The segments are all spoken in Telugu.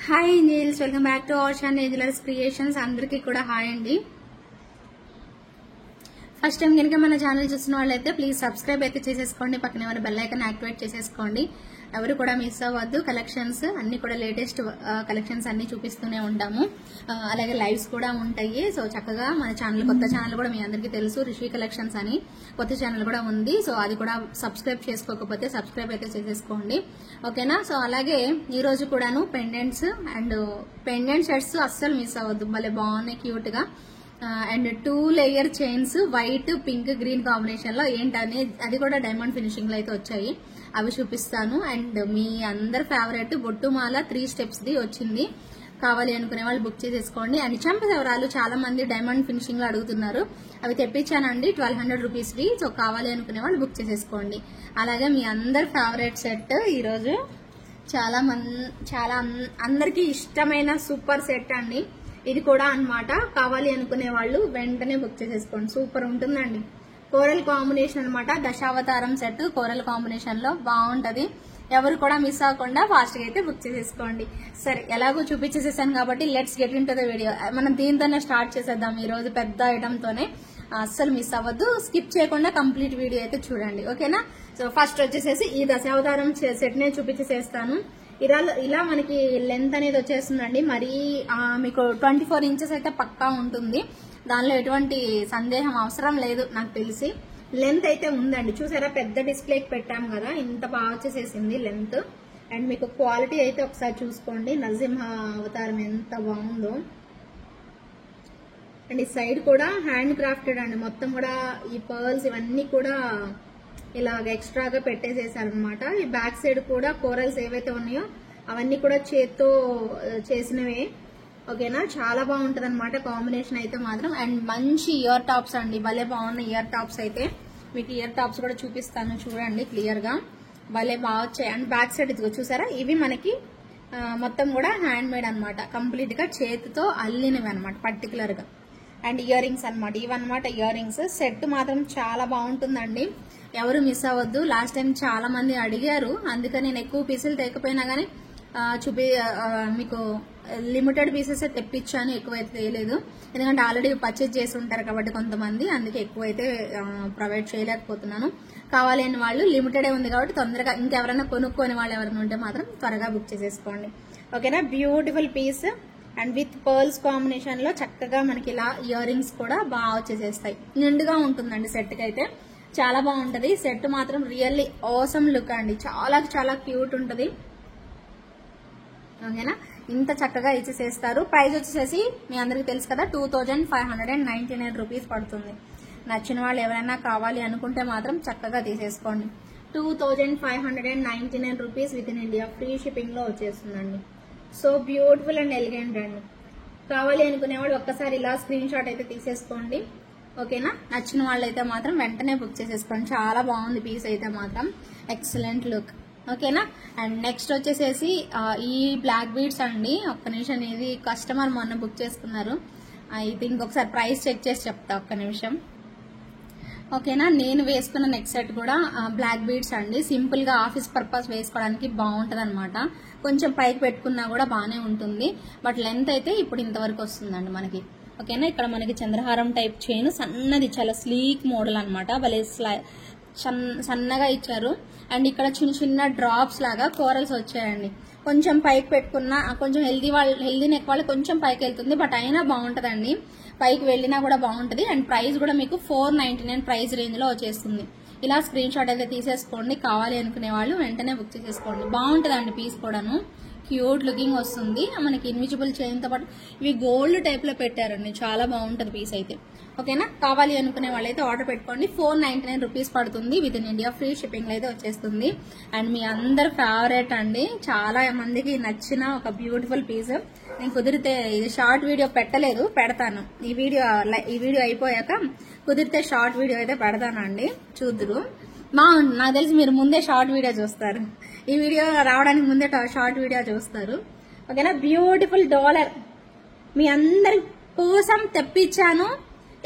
Hi angels, welcome back to our channel angels creations. అందరికీ కూడా హాయ్ అండి. ఫస్ట్ టైం కనుక మన ఛానల్ చూసిన వాళ్ళైతే ప్లీజ్ సబ్స్క్రైబ్ అయితే చేసేసుకోండి. పక్కనే ఉన్న బెల్ ఐకాన్ యాక్టివేట్ చేసేసుకోండి. ఎవరు కూడా మిస్ అవ్వద్దు. కలెక్షన్స్ అన్ని కూడా లేటెస్ట్ కలెక్షన్స్ అన్ని చూపిస్తూనే ఉంటాము. అలాగే లైవ్స్ కూడా ఉంటాయి. సో చక్కగా మన ఛానల్, కొత్త ఛానల్ కూడా మీ అందరికీ తెలుసు, రిషి కలెక్షన్స్ అని కొత్త ఛానల్ కూడా ఉంది. సో అది కూడా సబ్స్క్రైబ్ చేసుకోకపోతే సబ్స్క్రైబ్ అయితే చేసేసుకోండి, ఓకేనా. సో అలాగే ఈ రోజు కూడాను పెండెంట్స్ అండ్ పెండెంట్ షర్ట్స్ అస్సలు మిస్ అవ్వద్దు, భలే బాగున్నాయి క్యూట్ గా. And 2 layer chains white pink green combination లో ఏంటనే అది కూడా డైమండ్ ఫినిషింగ్ లో అయితే వచ్చాయి, అవి చూపిస్తాను. అండ్ మీ అందరి ఫేవరెట్ బొట్టుమాల 3 స్టెప్స్ ది వచ్చింది, కావాలి అనుకునే వాళ్ళు బుక్ చేసేసుకోండి. అండ్ చంపసవరాలు చాలా మంది డైమండ్ ఫినిషింగ్ లో అడుగుతున్నారు, అవి తెప్పించానండి 1200 రూపీస్ వి. సో కావాలి అనుకునే వాళ్ళు బుక్ చేసేసుకోండి. అలాగే మీ అందరి ఫేవరెట్ సెట్ ఈరోజు చాలా అందరికి ఇష్టమైన సూపర్ సెట్ అండి. ఇది కూడా అన్నమాట, కావాలి అనుకునే వాళ్ళు వెంటనే బుక్ చేసేసుకోండి, సూపర్ ఉంటుందండి. కోరల్ కాంబినేషన్ అన్నమాట, దశావతారం సెట్ కోరల్ కాంబినేషన్ లో బాగుంటది. ఎవరు కూడా మిస్ అవ్వకుండా ఫాస్ట్ గా అయితే బుక్ చేసేసుకోండి. సరే, ఎలాగో చూపించేసేసాను కాబట్టి let's get in to the video. మనం దీంతోనే స్టార్ట్ చేసేద్దాం ఈ రోజు, పెద్ద ఐటమ్ తోనే. అస్సలు మిస్ అవ్వద్దు, స్కిప్ చేయకుండా కంప్లీట్ వీడియో అయితే చూడండి, ఓకేనా. సో ఫస్ట్ వచ్చేసేసి ఈ దశావతారం సెట్ నే చూపించేసేస్తాను. ఇలా మనకి లెంత్ అనేది వచ్చేస్తుందండి. మరీ మీకు 24 ఇంచెస్ అయితే పక్కా ఉంటుంది, దానిలో ఎటువంటి సందేహం అవసరం లేదు నాకు తెలిసి. లెంత్ అయితే ఉందండి, చూసారా, పెద్ద డిస్ప్లేకి పెట్టాం కదా, ఇంత బాగా వచ్చేసేసింది లెంత్. అండ్ మీకు క్వాలిటీ అయితే ఒకసారి చూసుకోండి, నరసింహ అవతారం ఎంత బాగుందో. అండ్ ఈ సైడ్ కూడా హ్యాండ్ క్రాఫ్టెడ్ అండి, మొత్తం కూడా ఈ పర్ల్స్ ఇవన్నీ కూడా ఇలాగ ఎక్స్ట్రాగా పెట్టేసేసారు అనమాట. ఈ బ్యాక్ సైడ్ కూడా కోరల్స్ ఏవైతే ఉన్నాయో అవన్నీ కూడా చేత్తో చేసినవే, ఓకేనా. చాలా బాగుంటది అనమాట కాంబినేషన్ అయితే మాత్రం. అండ్ మంచి ఇయర్ టాప్స్ అండి, భలే బాగున్నాయి ఇయర్ టాప్స్ అయితే. మీకు ఇయర్ టాప్స్ కూడా చూపిస్తాను చూడండి క్లియర్ గా, భలే బాగా వచ్చాయి. అండ్ బ్యాక్ సైడ్ ఇదిగో చూసారా, ఇవి మనకి మొత్తం కూడా హ్యాండ్ మేడ్ అనమాట, కంప్లీట్ గా చేతితో అల్లినవి అనమాట పర్టికులర్ గా. అండ్ ఇయర్ రింగ్స్ అనమాట, ఇవన్నమాట ఇయర్ రింగ్స్. సెట్ మాత్రం చాలా బాగుంటుందండి, ఎవరు మిస్ అవ్వద్దు. లాస్ట్ టైం చాలా మంది అడిగారు, అందుకని నేను ఎక్కువ పీసులు తెకపోయినా గానీ మీకు లిమిటెడ్ పీసెస్ తెప్పించాను, ఎక్కువైతే వేయలేదు. ఎందుకంటే ఆల్రెడీ పర్చేజ్ చేసి ఉంటారు కాబట్టి కొంతమంది, అందుకే ఎక్కువైతే ప్రొవైడ్ చేయలేకపోతున్నాను. కావాలి అని వాళ్ళు లిమిటెడే ఉంది కాబట్టి తొందరగా, ఇంకెవరైనా కొనుక్కోని వాళ్ళు ఎవరైనా ఉంటే మాత్రం త్వరగా బుక్ చేసేసుకోండి, ఓకేనా. Beautiful piece and with pearls combination లో చక్కగా మనకి ఇలా ఇయర్ రింగ్స్ కూడా బాగా వచ్చేసేస్తాయి. నిండుగా ఉంటుందండి సెట్ కి అయితే, చాలా బాగుంటది. సెట్ మాత్రం రియల్లీ ఆసమ్ లుక్ అండి, చాలా చాలా క్యూట్ ఉంటది, ఓకేనా. ఇంత చక్కగా ఇచ్చేసేస్తారు. ప్రైస్ వచ్చేసేసి మీ అందరికి తెలుసు కదా, 2599 రూపీస్ పడుతుంది. నచ్చిన వాళ్ళు ఎవరైనా కావాలి అనుకుంటే మాత్రం చక్కగా తీసేసుకోండి. 2599 rupees with in India, free shipping లో వచ్చేస్తుందండి. సో బ్యూటిఫుల్ అండ్ ఎలిగెంట్ అండి. కావాలి అనుకునేవాడు ఒక్కసారి ఇలా స్క్రీన్ షాట్ అయితే తీసేసుకోండి, ఓకేనా. నచ్చిన వాళ్ళు అయితే మాత్రం వెంటనే బుక్ చేసేసుకోండి, చాలా బాగుంది పీస్ అయితే మాత్రం, ఎక్సలెంట్ లుక్, ఓకేనా. అండ్ నెక్స్ట్ వచ్చేసేసి ఈ బ్లాక్ బీడ్స్ అండి. ఒక్క నిమిషం, ఇది కస్టమర్ మొన్న బుక్ చేసుకున్నారు, ఐ థింక్ ఒకసారి ప్రైస్ చెక్ చేసి చెప్తా, ఒక్క నిమిషం, ఓకేనా. నేను వేసుకున్న నెక్స్ట్ సెట్ కూడా బ్లాక్ బీడ్స్ అండి. సింపుల్ గా ఆఫీస్ పర్పస్ వేసుకోవడానికి బాగుంటది అనమాట, కొంచెం పైకి పెట్టుకున్నా కూడా బాగానే ఉంటుంది. బట్ లెంత్ అయితే ఇప్పుడు ఇంతవరకు వస్తుందండి మనకి, ఓకేనా. ఇక్కడ మనకి చంద్రహారం టైప్ చైన్, సన్నది, చాలా స్లీక్ మోడల్ అనమాట, భలే సన్నగా ఇచ్చారు. అండ్ ఇక్కడ చిన్న చిన్న డ్రాప్స్ లాగా కోరల్స్ వచ్చాయండి. కొంచెం పైకి పెట్టుకున్నా, కొంచెం హెల్దీ నెక్ వాళ్ళు కొంచెం పైకి వెళ్తుంది, బట్ అయినా బాగుంటదండి, పైకి వెళ్ళినా కూడా బాగుంటది. అండ్ ప్రైస్ కూడా మీకు 499 ప్రైస్ రేంజ్ లో వచ్చేస్తుంది. ఇలా స్క్రీన్ షాట్ అయితే తీసేసుకోండి, కావాలి అనుకునే వాళ్ళు వెంటనే బుక్ చేసేసుకోండి. బాగుంటదండి పీస్ కూడాను, క్యూట్ లుకింగ్ వస్తుంది. మనకి ఇన్విజిబుల్ చైన్ తో పాటు ఇవి గోల్డ్ టైప్ లో పెట్టారండి, చాలా బాగుంటది పీస్ అయితే, ఓకేనా. కావాలి అనుకునే వాళ్ళైతే ఆర్డర్ పెట్టుకోండి, 499 రూపీస్ పడుతుంది with in India, free shipping లో అయితే వచ్చేస్తుంది. అండ్ మీ అందరి ఫేవరెట్ అండి, చాలా మందికి నచ్చిన ఒక బ్యూటిఫుల్ పీస్. నేను కుదిరితే ఇది షార్ట్ వీడియో పెట్టలేదు, పెడతాను. ఈ వీడియో అయిపోయాక కుదిరితే షార్ట్ వీడియో అయితే పెడతానండి, చూద్దురు. బాగుంది, నాకు తెలిసి మీరు ముందే షార్ట్ వీడియో చూస్తారు, ఈ వీడియో రావడానికి ముందే షార్ట్ వీడియో చూస్తారు, ఓకేనా. బ్యూటిఫుల్ డాలర్ మీ అందరి కోసం తెప్పించాను,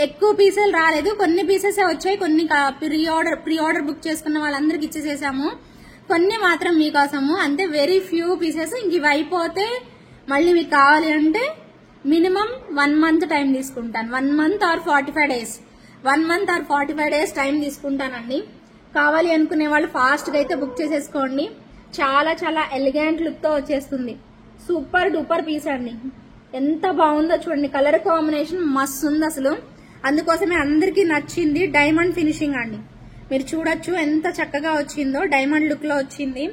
ఎక్కువ పీసులు రాలేదు, కొన్ని పీసెస్ వచ్చాయి, కొన్ని ప్రీ ఆర్డర్ బుక్ చేసుకున్న వాళ్ళందరికి ఇచ్చేసేసాము, కొన్ని మాత్రం మీకోసము, అంతే, వెరీ ఫ్యూ పీసెస్. ఇంక ఇవి అయిపోతే మళ్ళీ మీకు కావాలి అంటే మినిమం 1 month టైం తీసుకుంటాను. 1 month or 45 days, 1 month or 45 days time తీసుకుంటానండి. కావాలి అనుకునే వాళ్ళు ఫాస్ట్గా అయితే బుక్ చేసేసుకోండి. చాలా చాలా ఎలిగెంట్ లుక్తో వచ్చేస్తుంది. సూపర్ డూపర్ పీస్ అండి. ఎంత బాగుందో చూడండి, కలర్ కాంబినేషన్ మస్తు ఉంది అసలు. అందుకోసమే అందరికీ నచ్చింది. డైమండ్ ఫినిషింగ్ అండి, మీరు చూడొచ్చు ఎంత చక్కగా వచ్చిందో. డైమండ్ లుక్ లో వచ్చింది.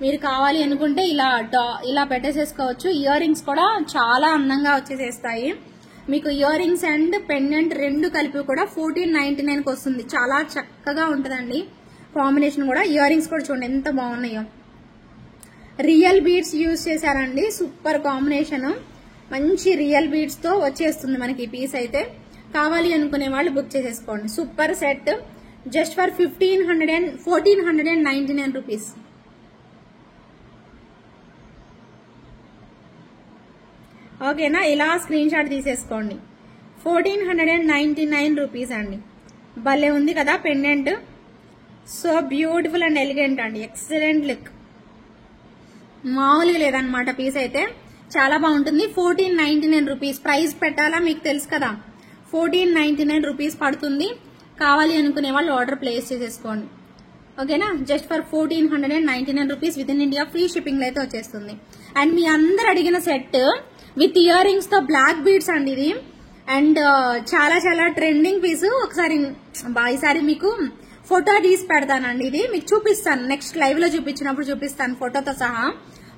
మీరు కావాలి అనుకుంటే ఇలా పెట్టేసేసుకోవచ్చు. ఇయర్ రింగ్స్ కూడా చాలా అందంగా వచ్చేసేస్తాయి. మీకు ఇయర్ రింగ్స్ అండ్ పెండెంట్ రెండు కలిపి కూడా 1499కి వస్తుంది. చాలా చక్కగా ఉంటుందండి కాంబినేషన్ కూడా. ఇయర్ రింగ్స్ కూడా చూడండి ఎంత బాగున్నాయో. రియల్ బీడ్స్ యూజ్ చేశారండి. సూపర్ కాంబినేషన్, మంచి రియల్ బీడ్స్ తో వచ్చేస్తుంది మనకి ఈ పీస్ అయితే. కావాలి అనుకునే వాళ్ళు బుక్ చేసేసుకోండి. Super set, just for 1499 rupees. ఓకేనా, ఇలా స్క్రీన్ షాట్ తీసేసుకోండి. 1499 రూపీస్ అండి. భలే ఉంది కదా pendant. So beautiful and elegant అండి. ఎక్సలెంట్ లుక్, మామూలుగా లేదనమాట పీస్ అయితే. చాలా బాగుంటుంది. 1499 రూపీస్ ప్రైస్ పెట్టాలా మీకు తెలుసు కదా. 1499 రూపీస్ పడుతుంది. కావాలి అనుకునే వాళ్ళు ఆర్డర్ ప్లేస్ చేసేసుకోండి. ఓకేనా, just for 1499 rupees with in India free shipping లో అయితే వచ్చేస్తుంది. అండ్ మీ అందరు అడిగిన సెట్ విత్ ఇయర్ రింగ్స్ తో బ్లాక్ బీడ్స్ అండి ఇది. అండ్ చాలా చాలా ట్రెండింగ్ పీస్. ఒకసారి ఈసారి మీకు ఫోటో తీసి పెడతానండి. ఇది మీకు చూపిస్తాను, నెక్స్ట్ లైవ్ లో చూపించినప్పుడు చూపిస్తాను ఫోటోతో సహా.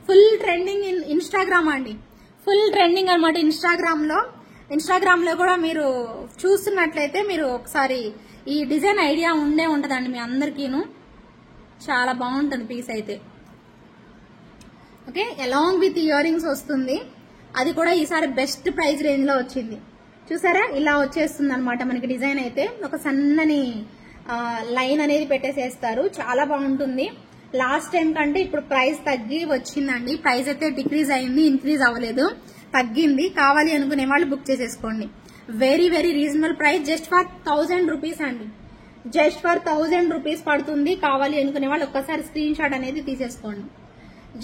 ఫుల్ ట్రెండింగ్ ఇన్ ఇన్స్టాగ్రామ్ అండి. ఫుల్ ట్రెండింగ్ అనమాట ఇన్స్టాగ్రామ్ లో కూడా మీరు చూస్తున్నట్లయితే మీరు ఒకసారి ఈ డిజైన్ ఐడియా ఉంటదండి మీ అందరికీను. చాలా బాగుంటుంది పీస్ అయితే. Okay, along with ear rings వస్తుంది. అది కూడా ఈసారి బెస్ట్ ప్రైస్ రేంజ్ లో వచ్చింది. చూసారా, ఇలా వచ్చేస్తుంది అనమాట మనకి డిజైన్ అయితే. ఒక సన్నని లైన్ అనేది పెట్టేసేస్తారు. చాలా బాగుంటుంది. లాస్ట్ టైం కంటే ఇప్పుడు ప్రైస్ తగ్గి వచ్చిందండి. ప్రైస్ అయితే డిక్రీజ్ అయింది, ఇంక్రీజ్ అవ్వలేదు, తగ్గింది. కావాలి అనుకునే వాళ్ళు బుక్ చేసేసుకోండి. Very very reasonable price, just for 1000 rupees అండి. జస్ట్ ఫర్ 1000 రూపీస్ పడుతుంది. కావాలి అనుకునే వాళ్ళు ఒక్కసారి స్క్రీన్ షాట్ అనేది తీసేసుకోండి.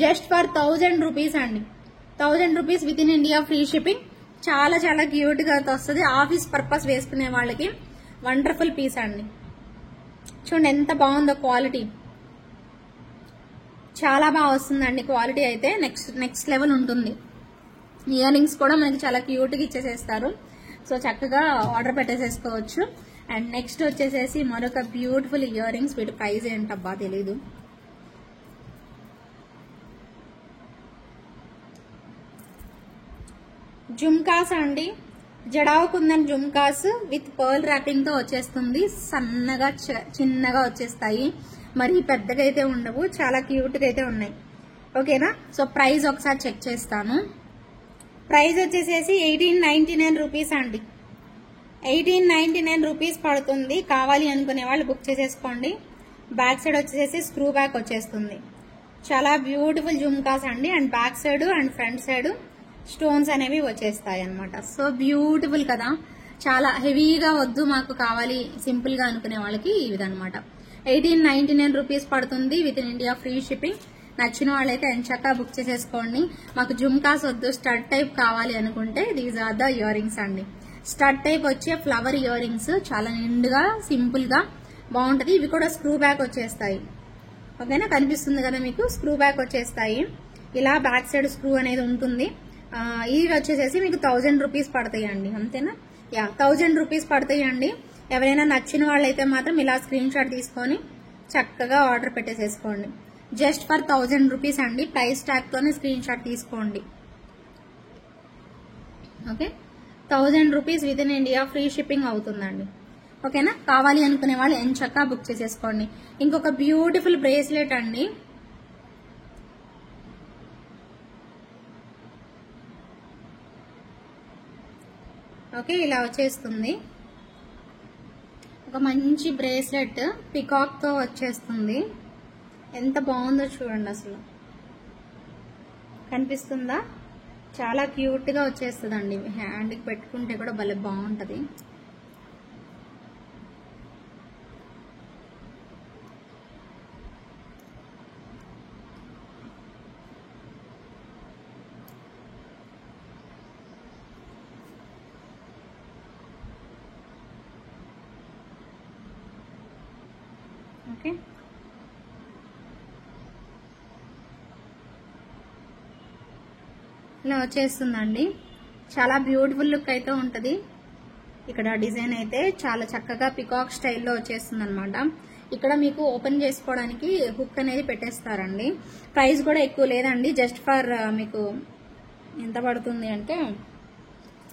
జస్ట్ ఫర్ 1000 రూపీస్ అండి. 1000 rupees with in India free shipping. చాలా చాలా క్యూట్ గా వస్తుంది. ఆఫీస్ పర్పస్ వేసుకునే వాళ్ళకి వండర్ఫుల్ పీస్ అండి. చూడండి ఎంత బాగుందో క్వాలిటీ. చాలా బాగా వస్తుందండి క్వాలిటీ అయితే. నెక్స్ట్ లెవెల్ ఉంటుంది. ఇయర్ రింగ్స్ కూడా మనకి చాలా క్యూట్ గా ఇచ్చేసేస్తారు. సో చక్కగా ఆర్డర్ పెట్టేసేసుకోవచ్చు. అండ్ నెక్స్ట్ వచ్చేసేసి మరొక బ్యూటిఫుల్ ఇయర్ రింగ్స్. వీటి ప్రైస్ ఏంటబ్బా తెలీదు. జుమ్కాస్ అండి, jadau kundan jhumkas with pearl wrapping తో వచ్చేస్తుంది. సన్నగా చిన్నగా వచ్చేస్తాయి, మరి పెద్దగా అయితే ఉండవు. చాలా క్యూట్ గా అయితే ఉన్నాయి. ఓకేనా, సో ప్రైస్ ఒకసారి చెక్ చేస్తాను. ప్రైస్ వచ్చేసేసి 1899 రూపీస్ అండి. 1899 రూపీస్ పడుతుంది. కావాలి అనుకునే వాళ్ళు బుక్ చేసేసుకోండి. బ్యాక్ సైడ్ వచ్చేసేసి స్క్రూ బ్యాక్ వచ్చేస్తుంది. చాలా బ్యూటిఫుల్ జుమ్కాస్ అండి. And back side and front side stones అనేవి వచ్చేస్తాయి అనమాట. సో బ్యూటిఫుల్ కదా. చాలా హెవీగా వద్దు, మాకు కావాలి సింపుల్ గా అనుకునే వాళ్ళకి ఈ విధనమాట. 1899 రూపీస్ పడుతుంది with in India free shipping. నచ్చిన వాళ్ళైతే ఎంచక్కా బుక్ చేసేసుకోండి. మాకు జుమ్కాస్ వద్దు, స్టడ్ టైప్ కావాలి అనుకుంటే these are the earrings అండి. స్టడ్ టైప్ వచ్చే ఫ్లవర్ ఇయర్ రింగ్స్ చాలా నిండుగా సింపుల్ గా బాగుంటది. ఇవి కూడా స్క్రూ బ్యాక్ వచ్చేస్తాయి. ఓకేనా, కనిపిస్తుంది కదా మీకు, స్క్రూ బ్యాక్ వచ్చేస్తాయి. ఇలా బ్యాక్ సైడ్ స్క్రూ అనేది ఉంటుంది. ఇవి వచ్చేసేసి మీకు 1000 రూపీస్ పడతాయండి. అంతేనా, యా 1000 రూపీస్ పడతాయండి. ఎవరైనా నచ్చిన వాళ్ళైతే మాత్రం ఇలా స్క్రీన్ షాట్ తీసుకొని చక్కగా ఆర్డర్ పెట్టేసేసుకోండి. జస్ట్ ఫర్ 1000 రూపీస్ అండి. ప్రైస్ ట్యాగ్ తోనే స్క్రీన్ షాట్ తీసుకోండి. Okay, 1000 rupees with in India free shipping అవుతుందండి. ఓకేనా, కావాలి అనుకునే వాళ్ళు ఎంచక్కా బుక్ చేసేసుకోండి. ఇంకొక బ్యూటిఫుల్ బ్రేస్లెట్ అండి. ఓకే, ఇలా వచ్చేస్తుంది. ఒక మంచి బ్రేస్లెట్ పికాక్ తో వచ్చేస్తుంది. ఎంత బాగుందో చూడండి, అసలు కనిపిస్తుందా? చాలా క్యూట్ గా వచ్చేస్తుందండి. హ్యాండ్ కి పెట్టుకుంటే కూడా భలే బాగుంటది. ఓకే, ఇలా వచ్చేస్తుందండి. చాలా బ్యూటిఫుల్ లుక్ అయితే ఉంటుంది. ఇక్కడ డిజైన్ అయితే చాలా చక్కగా పికాక్ స్టైల్లో వచ్చేస్తుంది అనమాట. ఇక్కడ మీకు ఓపెన్ చేసుకోవడానికి హుక్ అనేది పెట్టేస్తారండి. ప్రైస్ కూడా ఎక్కువ లేదండి, జస్ట్ ఫర్ మీకు ఎంత పడుతుంది అంటే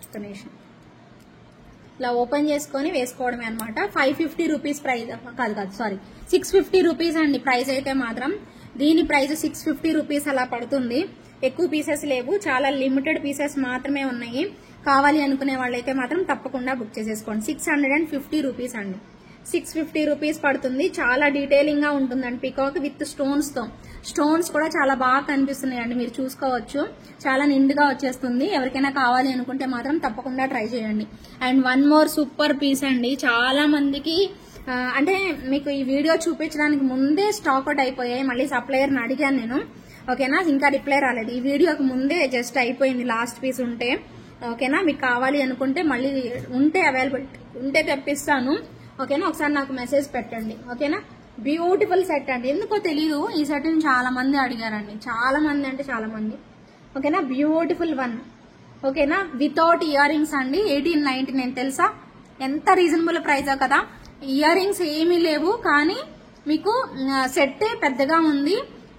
ఒక నిమిషం, ఇలా ఓపెన్ చేసుకొని వేసుకోవడమే అనమాట. 550 రూపీస్ ప్రైస్, కాదు సారీ 650 రూపీస్ అండి ప్రైస్ అయితే మాత్రం. దీని ప్రైస్ 650 రూపీస్ అలా పడుతుంది. ఎక్కువ పీసెస్ లేవు, చాలా లిమిటెడ్ పీసెస్ మాత్రమే ఉన్నాయి. కావాలి అనుకునే వాళ్ళైతే మాత్రం తప్పకుండా బుక్ చేసేసుకోండి. 650 రూపీస్ అండి, 650 రూపీస్ పడుతుంది. చాలా డీటెయిలింగ్ గా ఉంటుందండి పికాక్ విత్ స్టోన్స్ తో. స్టోన్స్ కూడా చాలా బాగా కనిపిస్తున్నాయి అండి, మీరు చూసుకోవచ్చు. చాలా నిండుగా వచ్చేస్తుంది. ఎవరికైనా కావాలి అనుకుంటే మాత్రం తప్పకుండా ట్రై చేయండి. And one more super piece అండి. చాలా మందికి అంటే మీకు ఈ వీడియో చూపించడానికి ముందే స్టాక్ అవుట్ అయిపోయాయి. మళ్ళీ సప్లయర్ని అడిగాను నేను, ఓకేనా, ఇంకా రిప్లై రాలేదు. ఈ వీడియోకి ముందే జస్ట్ అయిపోయింది లాస్ట్ పీస్ ఉంటే, ఓకేనా. మీకు కావాలి అనుకుంటే మళ్ళీ ఉంటే అవైలబుల్ ఉంటే తెప్పిస్తాను, ఓకేనా. ఒకసారి నాకు మెసేజ్ పెట్టండి, ఓకేనా. బ్యూటిఫుల్ సెట్ అండి. ఎందుకో తెలీదు, ఈ సెట్ ని చాలా మంది అడిగారండి, చాలా మంది అంటే చాలా మంది, ఓకేనా. బ్యూటిఫుల్ వన్, ఓకేనా, వితౌట్ ఇయర్ రింగ్స్ అండి. 1899 తెలుసా, ఎంత రీజనబుల్ ప్రైస్ కదా. ఇయర్ రింగ్స్ ఏమీ లేవు, కానీ మీకు సెట్ పెద్దగా ఉంది.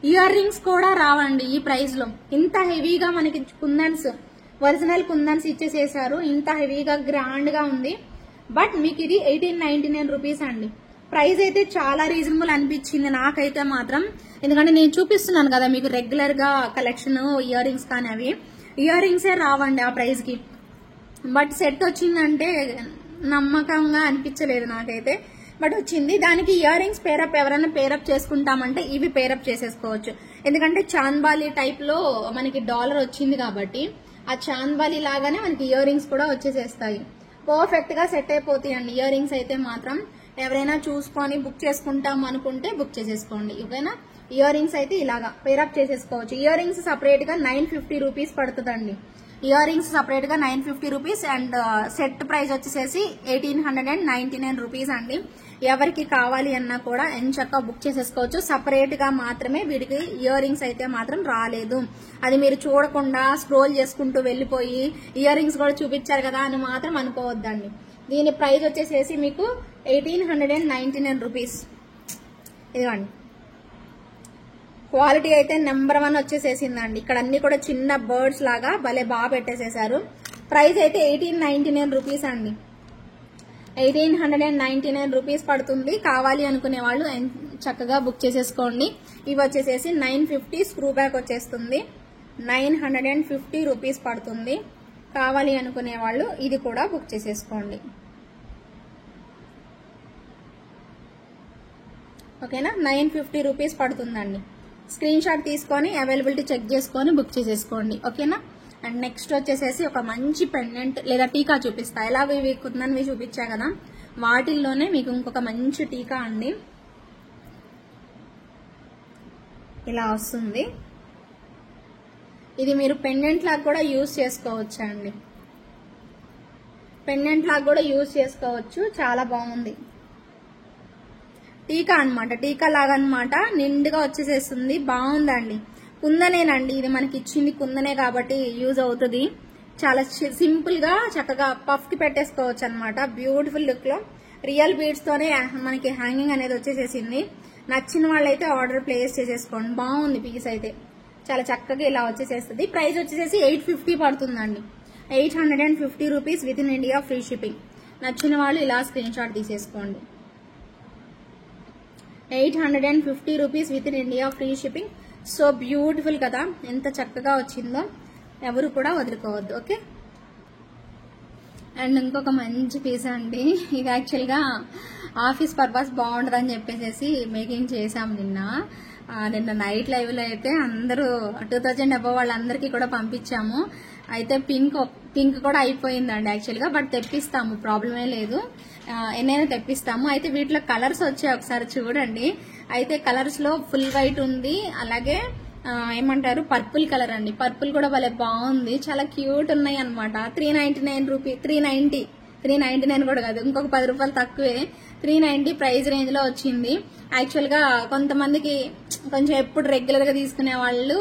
ఇయర్ రింగ్స్ కూడా రావండి ఈ ప్రైస్ లో. ఇంత హెవీగా మనకి కుందన్స్, ఒరిజినల్ కుందన్స్ ఇచ్చేసేసారు. ఇంత హెవీగా గ్రాండ్ గా ఉంది. బట్ మీకు ఇది 1899 రూపీస్ అండి. ప్రైస్ అయితే చాలా రీజనబుల్ అనిపించింది నాకైతే మాత్రం. ఎందుకంటే నేను చూపిస్తున్నాను కదా మీకు రెగ్యులర్ గా కలెక్షన్ ఇయర్ రింగ్స్, కానీ అవి ఇయర్ రింగ్సే రావండి ఆ ప్రైస్ కి. బట్ సెట్ వచ్చిందంటే నమ్మకంగా అనిపించలేదు నాకైతే, బట్ వచ్చింది. దానికి ఇయర్ రింగ్స్ పేరప్ ఎవరైనా పేరప్ చేసుకుంటామంటే ఇవి పేరప్ చేసేసుకోవచ్చు. ఎందుకంటే చాంద్బాలి టైప్ లో మనకి డాలర్ వచ్చింది కాబట్టి ఆ చాంద్బాలి లాగానే మనకి ఇయర్ రింగ్స్ కూడా వచ్చేసేస్తాయి. పర్ఫెక్ట్ గా సెట్ అయిపోతాయండి ఇయర్ రింగ్స్ అయితే మాత్రం. ఎవరైనా చూసుకొని బుక్ చేసుకుంటాం అనుకుంటే బుక్ చేసేసుకోండి, ఓకేనా. ఇయర్ రింగ్స్ అయితే ఇలాగా పేరప్ చేసేసుకోవచ్చు. ఇయర్ రింగ్స్ సపరేట్ గా 950 రూపీస్ పడుతుందండి. ఇయర్ రింగ్స్ సపరేట్ గా 950 రూపీస్ అండ్ సెట్ ప్రైస్ వచ్చేసేసి 1899 రూపీస్ అండి. ఎవరికి కావాలి అన్నా కూడా ఎంచక్కా బుక్ చేసేసుకోవచ్చు. సపరేట్ గా మాత్రమే వీటికి ఇయర్ రింగ్స్ అయితే మాత్రం రాలేదు. అది మీరు చూడకుండా స్క్రోల్ చేసుకుంటూ వెళ్ళిపోయి ఇయర్ రింగ్స్ కూడా చూపించారు కదా అని మాత్రం అనుకోవద్దండి. దీని ప్రైస్ వచ్చేసేసి మీకు 1899 రూపీస్. ఇదిగోండి, క్వాలిటీ అయితే నెంబర్ 1 వచ్చేసేసిందండి. ఇక్కడ అన్ని కూడా చిన్న బర్డ్స్ లాగా భలే బాగా పెట్టేసేసారు. ప్రైస్ అయితే 1899 రూపీస్ అండి. 1899 రూపీస్ పడుతుంది. కావాలి అనుకునే వాళ్ళు చక్కగా బుక్ చేసేసుకోండి. ఇవి వచ్చేసేసి 950 స్క్రూ బ్యాక్ వచ్చేస్తుంది. 950 రూపీస్ పడుతుంది. కావాలి అనుకునే వాళ్ళు ఇది కూడా బుక్ చేసేసుకోండి, ఓకేనా. 950 రూపీస్ పడుతుందండి. స్క్రీన్ షాట్ తీసుకొని అవైలబిలిటీ చెక్ చేసుకొని బుక్ చేసేసుకోండి, ఓకేనా. అండ్ నెక్స్ట్ వచ్చేసేసి ఒక మంచి పెండెంట్ లేదా టీకా చూపిస్తా. ఎలాగో ఇవి కుందన్వి చూపించా కదా, వాటిల్లోనే మీకు ఇంకొక మంచి టీకా అండి. ఇలా వస్తుంది. ఇది మీరు పెండెంట్ లాగా కూడా యూజ్ చేసుకోవచ్చు అండి. పెండెంట్ లాగా కూడా యూజ్ చేసుకోవచ్చు. చాలా బాగుంది. టీకా అన్నమాట, టీకా లాగా అన్నమాట. నిండుగా వచ్చేసేస్తుంది. బాగుందండి. కుందనేనండి, ఇది మనకి ఇచ్చింది కుందనే కాబట్టి యూజ్ అవుతుంది. చాలా సింపుల్ గా చక్కగా పఫ్ కి పెట్టేసుకోవచ్చు అనమాట. బ్యూటిఫుల్ లుక్ లో రియల్ బీడ్స్ తోనే మనకి హ్యాంగింగ్ అనేది వచ్చేసేసింది. నచ్చిన వాళ్ళైతే ఆర్డర్ ప్లేస్ చేసేసుకోండి. బాగుంది పీస్ అయితే, చాలా చక్కగా ఇలా వచ్చేసేస్తుంది. ప్రైస్ వచ్చేసేసి 850 పడుతుందండి. 850 rupees with in India free shipping. నచ్చిన వాళ్ళు ఇలా స్క్రీన్ షాట్ తీసేసుకోండి. 850 rupees with in India free shipping. So beautiful కదా, ఎంత చక్కగా వచ్చిందో, ఎవరు కూడా వదులుకోవద్దు, ఓకే. అండ్ ఇంకొక మంచి పీస్ అండి. ఇది యాక్చువల్గా ఆఫీస్ పర్పస్ బాగుంటుందని చెప్పేసి మేకింగ్ చేసాం నిన్న నైట్ లైవ్ లో అయితే అందరూ 2000 అబవ్ వాళ్ళందరికీ కూడా పంపించాము. అయితే పింక్ కూడా అయిపోయిందండి యాక్చువల్గా, బట్ తెప్పిస్తాము, ప్రాబ్లమే లేదు, ఎన్నైనా తెప్పిస్తాము. అయితే వీటిలో కలర్స్ వచ్చాయి, ఒకసారి చూడండి. అయితే కలర్స్ లో ఫుల్ వైట్ ఉంది, అలాగే ఏమంటారు పర్పుల్ కలర్ అండి. పర్పుల్ కూడా భలే బాగుంది, చాలా క్యూట్ ఉన్నాయి అనమాట. 390 399 కూడా కాదు, ఇంకొక 10 రూపాయలు తక్కువే. 390 ప్రైస్ రేంజ్ లో వచ్చింది. యాక్చువల్ గా కొంతమందికి కొంచెం ఎప్పుడు రెగ్యులర్ గా తీసుకునే వాళ్ళు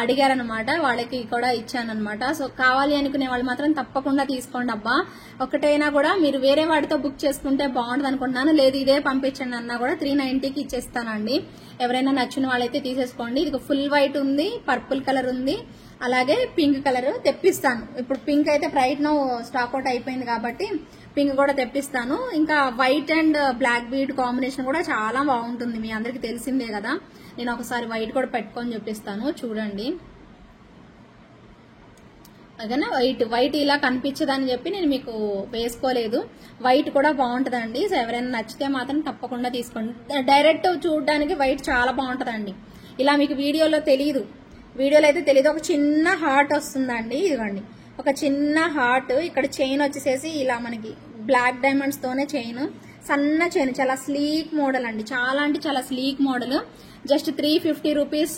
అడిగారనమాట, వాళ్ళకి కూడా ఇచ్చానమాట. సో కావాలి అనుకునే వాళ్ళు మాత్రం తప్పకుండా తీసుకోండి అబ్బా. ఒకటైనా కూడా మీరు వేరే వాటితో బుక్ చేసుకుంటే బాగుంటుంది అనుకుంటున్నాను, లేదు ఇదే పంపించండి అన్నా కూడా 390కి ఇచ్చేస్తానండి. ఎవరైనా నచ్చిన వాళ్ళైతే తీసేసుకోండి. ఇది ఫుల్ వైట్ ఉంది, పర్పుల్ కలర్ ఉంది, అలాగే పింక్ కలర్ తెప్పిస్తాను. ఇప్పుడు పింక్ అయితే రైట్ నో స్టాక్ అవుట్ అయిపోయింది కాబట్టి పింక్ కూడా తెప్పిస్తాను. ఇంకా white and black bead combination కూడా చాలా బాగుంటుంది, మీ అందరికి తెలిసిందే కదా. నేను ఒకసారి వైట్ కూడా పెట్టుకొని చూపిస్తాను చూడండి. అదేనా వైట్ ఇలా కనిపించదని చెప్పి నేను మీకు వేసుకోలేదు. వైట్ కూడా బాగుంటుందండి. సో ఎవరైనా నచ్చితే మాత్రం తప్పకుండా తీసుకోండి. డైరెక్ట్ చూడడానికి వైట్ చాలా బాగుంటుందండి. ఇలా మీకు వీడియోలో అయితే తెలియదు. ఒక చిన్న హార్ట్ వస్తుందండి, ఇదిగోండి ఒక చిన్న హార్ట్. ఇక్కడ చైన్ వచ్చేసేసి ఇలా మనకి బ్లాక్ డైమండ్స్ తోనే చైన్, సన్న చైన్, చాలా స్లీక్ మోడల్ అండి. చాలా అంటే చాలా sleek model. Just 350 rupees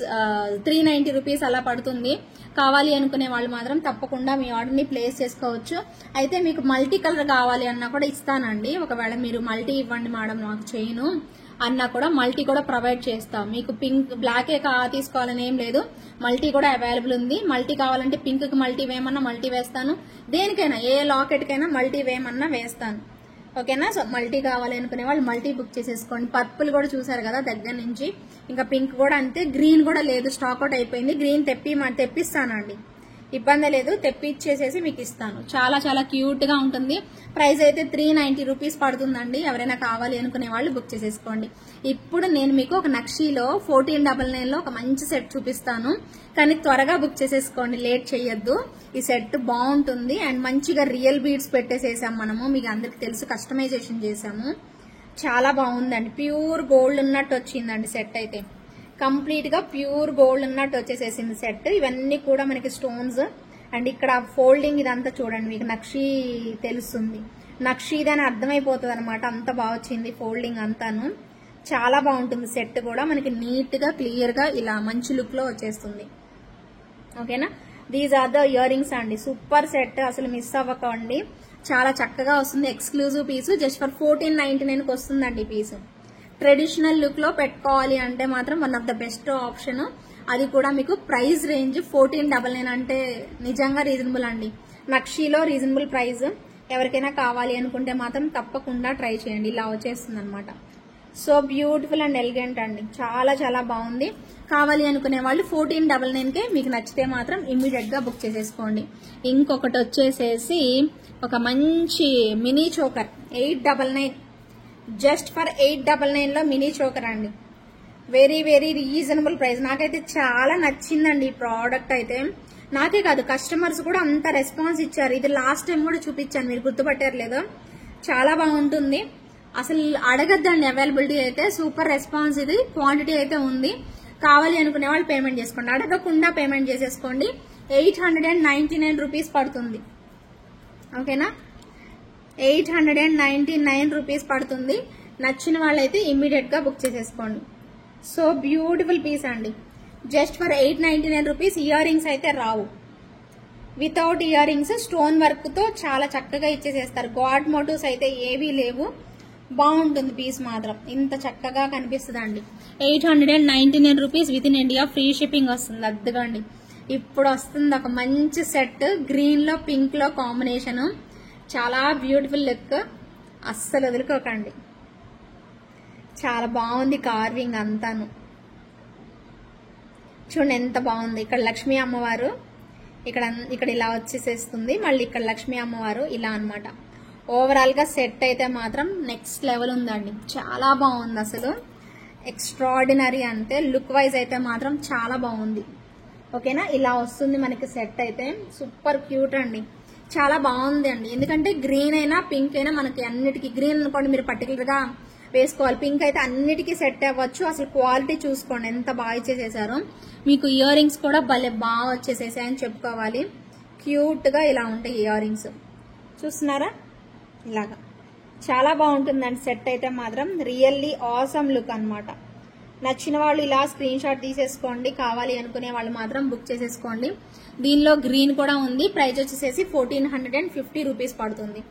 390 rupees అలా పడుతుంది. కావాలి అనుకునే వాళ్ళు మాత్రం తప్పకుండా మీ ఆర్డర్ని ప్లేస్ చేసుకోవచ్చు. అయితే మీకు మల్టీ కలర్ కావాలి అన్నా కూడా ఇస్తానండి. ఒకవేళ మీరు మల్టీ ఇవ్వండి మేడం నాకు చైన్ అన్నా కూడా మల్టీ కూడా ప్రొవైడ్ చేస్తాం. మీకు పింక్ బ్లాకే తీసుకోవాలని ఏం లేదు, మల్టీ కూడా అవైలబుల్ ఉంది. మల్టీ కావాలంటే పింక్ కి మల్టీ వేయమన్నా మల్టీ వేస్తాను, దేనికైనా ఏ లాకెట్ కైనా మల్టీ వేయమన్నా వేస్తాను. ఓకేనా. సో మల్టీ కావాలి అనుకునే వాళ్ళు మల్టీ బుక్ చేసేసుకోండి. పర్పుల్ కూడా చూసారు కదా దగ్గర నుంచి. ఇంకా పింక్ కూడా అంతే. గ్రీన్ కూడా లేదు, స్టాక్ అవుట్ అయిపోయింది. గ్రీన్ తెప్పిస్తానండి, ఇబ్బంది లేదు, తెప్పిచ్చేసేసి మీకు ఇస్తాను. చాలా చాలా క్యూట్ గా ఉంటుంది. ప్రైస్ అయితే 390 రూపీస్ పడుతుందండి. ఎవరైనా కావాలి అనుకునే వాళ్ళు బుక్ చేసేసుకోండి. ఇప్పుడు నేను మీకు ఒక నక్షీలో 1499 లో ఒక మంచి సెట్ చూపిస్తాను, కానీ త్వరగా బుక్ చేసేసుకోండి, లేట్ చేయొద్దు. ఈ సెట్ బాగుంటుంది అండ్ మంచిగా రియల్ బీడ్స్ పెట్టేసేసాం మనము, మీకు అందరికి తెలుసు, కస్టమైజేషన్ చేసాము. చాలా బాగుందండి. ప్యూర్ గోల్డ్ ఉన్నట్టు వచ్చిందండి సెట్ అయితే. కంప్లీట్ గా ప్యూర్ గోల్డ్ ఉన్నట్టు వచ్చేసేసింది సెట్. ఇవన్నీ కూడా మనకి స్టోన్స్ అండ్ ఇక్కడ ఫోల్డింగ్ ఇదంతా చూడండి, మీకు నక్షీ తెలుస్తుంది, నక్షీది అని అర్థమైపోతుంది అనమాట. అంత బాగా వచ్చింది ఫోల్డింగ్ అంతాను. చాలా బాగుంటుంది సెట్ కూడా, మనకి నీట్ గా క్లియర్ గా ఇలా మంచి లుక్ లో వచ్చేస్తుంది. ఓకేనా. These are the earrings అండి. సూపర్ సెట్, అసలు మిస్ అవ్వకండి. చాలా చక్కగా వస్తుంది. Exclusive piece. జస్ట్ ఫర్ 1499కి వస్తుందండి ఈ పీసు. ట్రెడిషనల్ లుక్ లో పెట్టుకోవాలి అంటే మాత్రం one of the best option. అది కూడా మీకు ప్రైస్ రేంజ్ 1499 అంటే నిజంగా రీజనబుల్ అండి. నక్షీలో రీజనబుల్ ప్రైస్. ఎవరికైనా కావాలి అనుకుంటే మాత్రం తప్పకుండా ట్రై చేయండి. ఇలా వచ్చేస్తుంది అనమాట. సో బ్యూటిఫుల్ అండ్ ఎలిగెంట్ అండి. చాలా చాలా బాగుంది. కావాలి అనుకునే వాళ్ళు 1499కే మీకు నచ్చితే మాత్రం ఇమ్మీడియట్ గా బుక్ చేసేసుకోండి. ఇంకొకటి వచ్చేసేసి ఒక మంచి మినీ చోకర్ 899. జస్ట్ ఫర్ 899 లో మినీ చోకర్ అండి. Very very reasonable price. నాకైతే చాలా నచ్చిందండి ఈ ప్రోడక్ట్ అయితే. నాకే కాదు, కస్టమర్స్ కూడా అంత రెస్పాన్స్ ఇచ్చారు. ఇది లాస్ట్ టైం కూడా చూపించాను, మీరు గుర్తుపట్టారు లేదో. చాలా బాగుంటుంది, అసలు అడగద్దండి. అవైలబిలిటీ అయితే సూపర్ రెస్పాన్స్. ఇది క్వాంటిటీ అయితే ఉంది. కావాలి అనుకునే వాళ్ళు పేమెంట్ చేసుకోండి, అడగకుండా పేమెంట్ చేసేసుకోండి. 899 రూపీస్ పడుతుంది. ఓకేనా. 899 రూపీస్ పడుతుంది. నచ్చిన వాళ్ళైతే ఇమ్మీడియట్ గా బుక్ చేసేసుకోండి. సో బ్యూటిఫుల్ పీస్ అండి. Just for 899 rupees. Ear rings అయితే రావు, without ear rings stone work తో చాలా చక్కగా ఇచ్చేసేస్తారు. గాడ్ మోటివ్స్ అయితే ఏవీ లేవు. బాగుంటుంది పీస్ మాత్రం, ఇంత చక్కగా కనిపిస్తుంది అండి. 899 rupees with in India. Free shipping వస్తుంది. అద్దుగండి, ఇప్పుడు వస్తుంది ఒక మంచి సెట్. గ్రీన్ లో పింక్ లో కాంబినేషన్. చాలా బ్యూటిఫుల్ లుక్, అస్సలు వదులుకోకండి. చాలా బాగుంది కార్వింగ్ అంతాను. చూడండి ఎంత బాగుంది. ఇక్కడ లక్ష్మీ అమ్మవారు, ఇక్కడ ఇలా వచ్చేసేస్తుంది. మళ్ళీ ఇక్కడ లక్ష్మీ అమ్మవారు ఇలా అన్నమాట. ఓవరాల్ గా సెట్ అయితే మాత్రం నెక్స్ట్ లెవెల్ ఉందండి. చాలా బాగుంది అసలు, ఎక్స్ట్రాడినరీ. అంటే లుక్ వైజ్ అయితే మాత్రం చాలా బాగుంది. ఓకేనా. ఇలా వస్తుంది మనకి సెట్ అయితే. సూపర్ క్యూట్ అండి, చాలా బాగుంది అండి. ఎందుకంటే గ్రీన్ అయినా పింక్ అయినా మనకి అన్నిటికీ, గ్రీన్ అనుకోండి మీరు పర్టికులర్ గా వేసుకోవాలి, పింక్ అయితే అన్నిటికీ సెట్ అవ్వచ్చు. అసలు క్వాలిటీ చూసుకోండి ఎంత బాగా ఇచ్చేసేసారు. మీకు ఇయర్ రింగ్స్ కూడా భలే బాగా వచ్చేసేసాయని చెప్పుకోవాలి. క్యూట్ గా ఇలా ఉంటాయి ఇయర్ రింగ్స్, చూస్తున్నారా ఇలాగా. చాలా బాగుంటుందండి సెట్ అయితే మాత్రం. రియల్లీ ఆసమ్ లుక్ అన్నమాట. నచ్చిన వాళ్ళు ఇలా స్క్రీన్ షాట్ తీసేసుకోండి. కావాలి అనుకునే వాళ్ళు మాత్రం బుక్ చేసేసుకోండి. దీనిలో గ్రీన్ కూడా ఉంది. ప్రైస్ వచ్చేసేసి 1450 రూపీస్ పడుతుంది.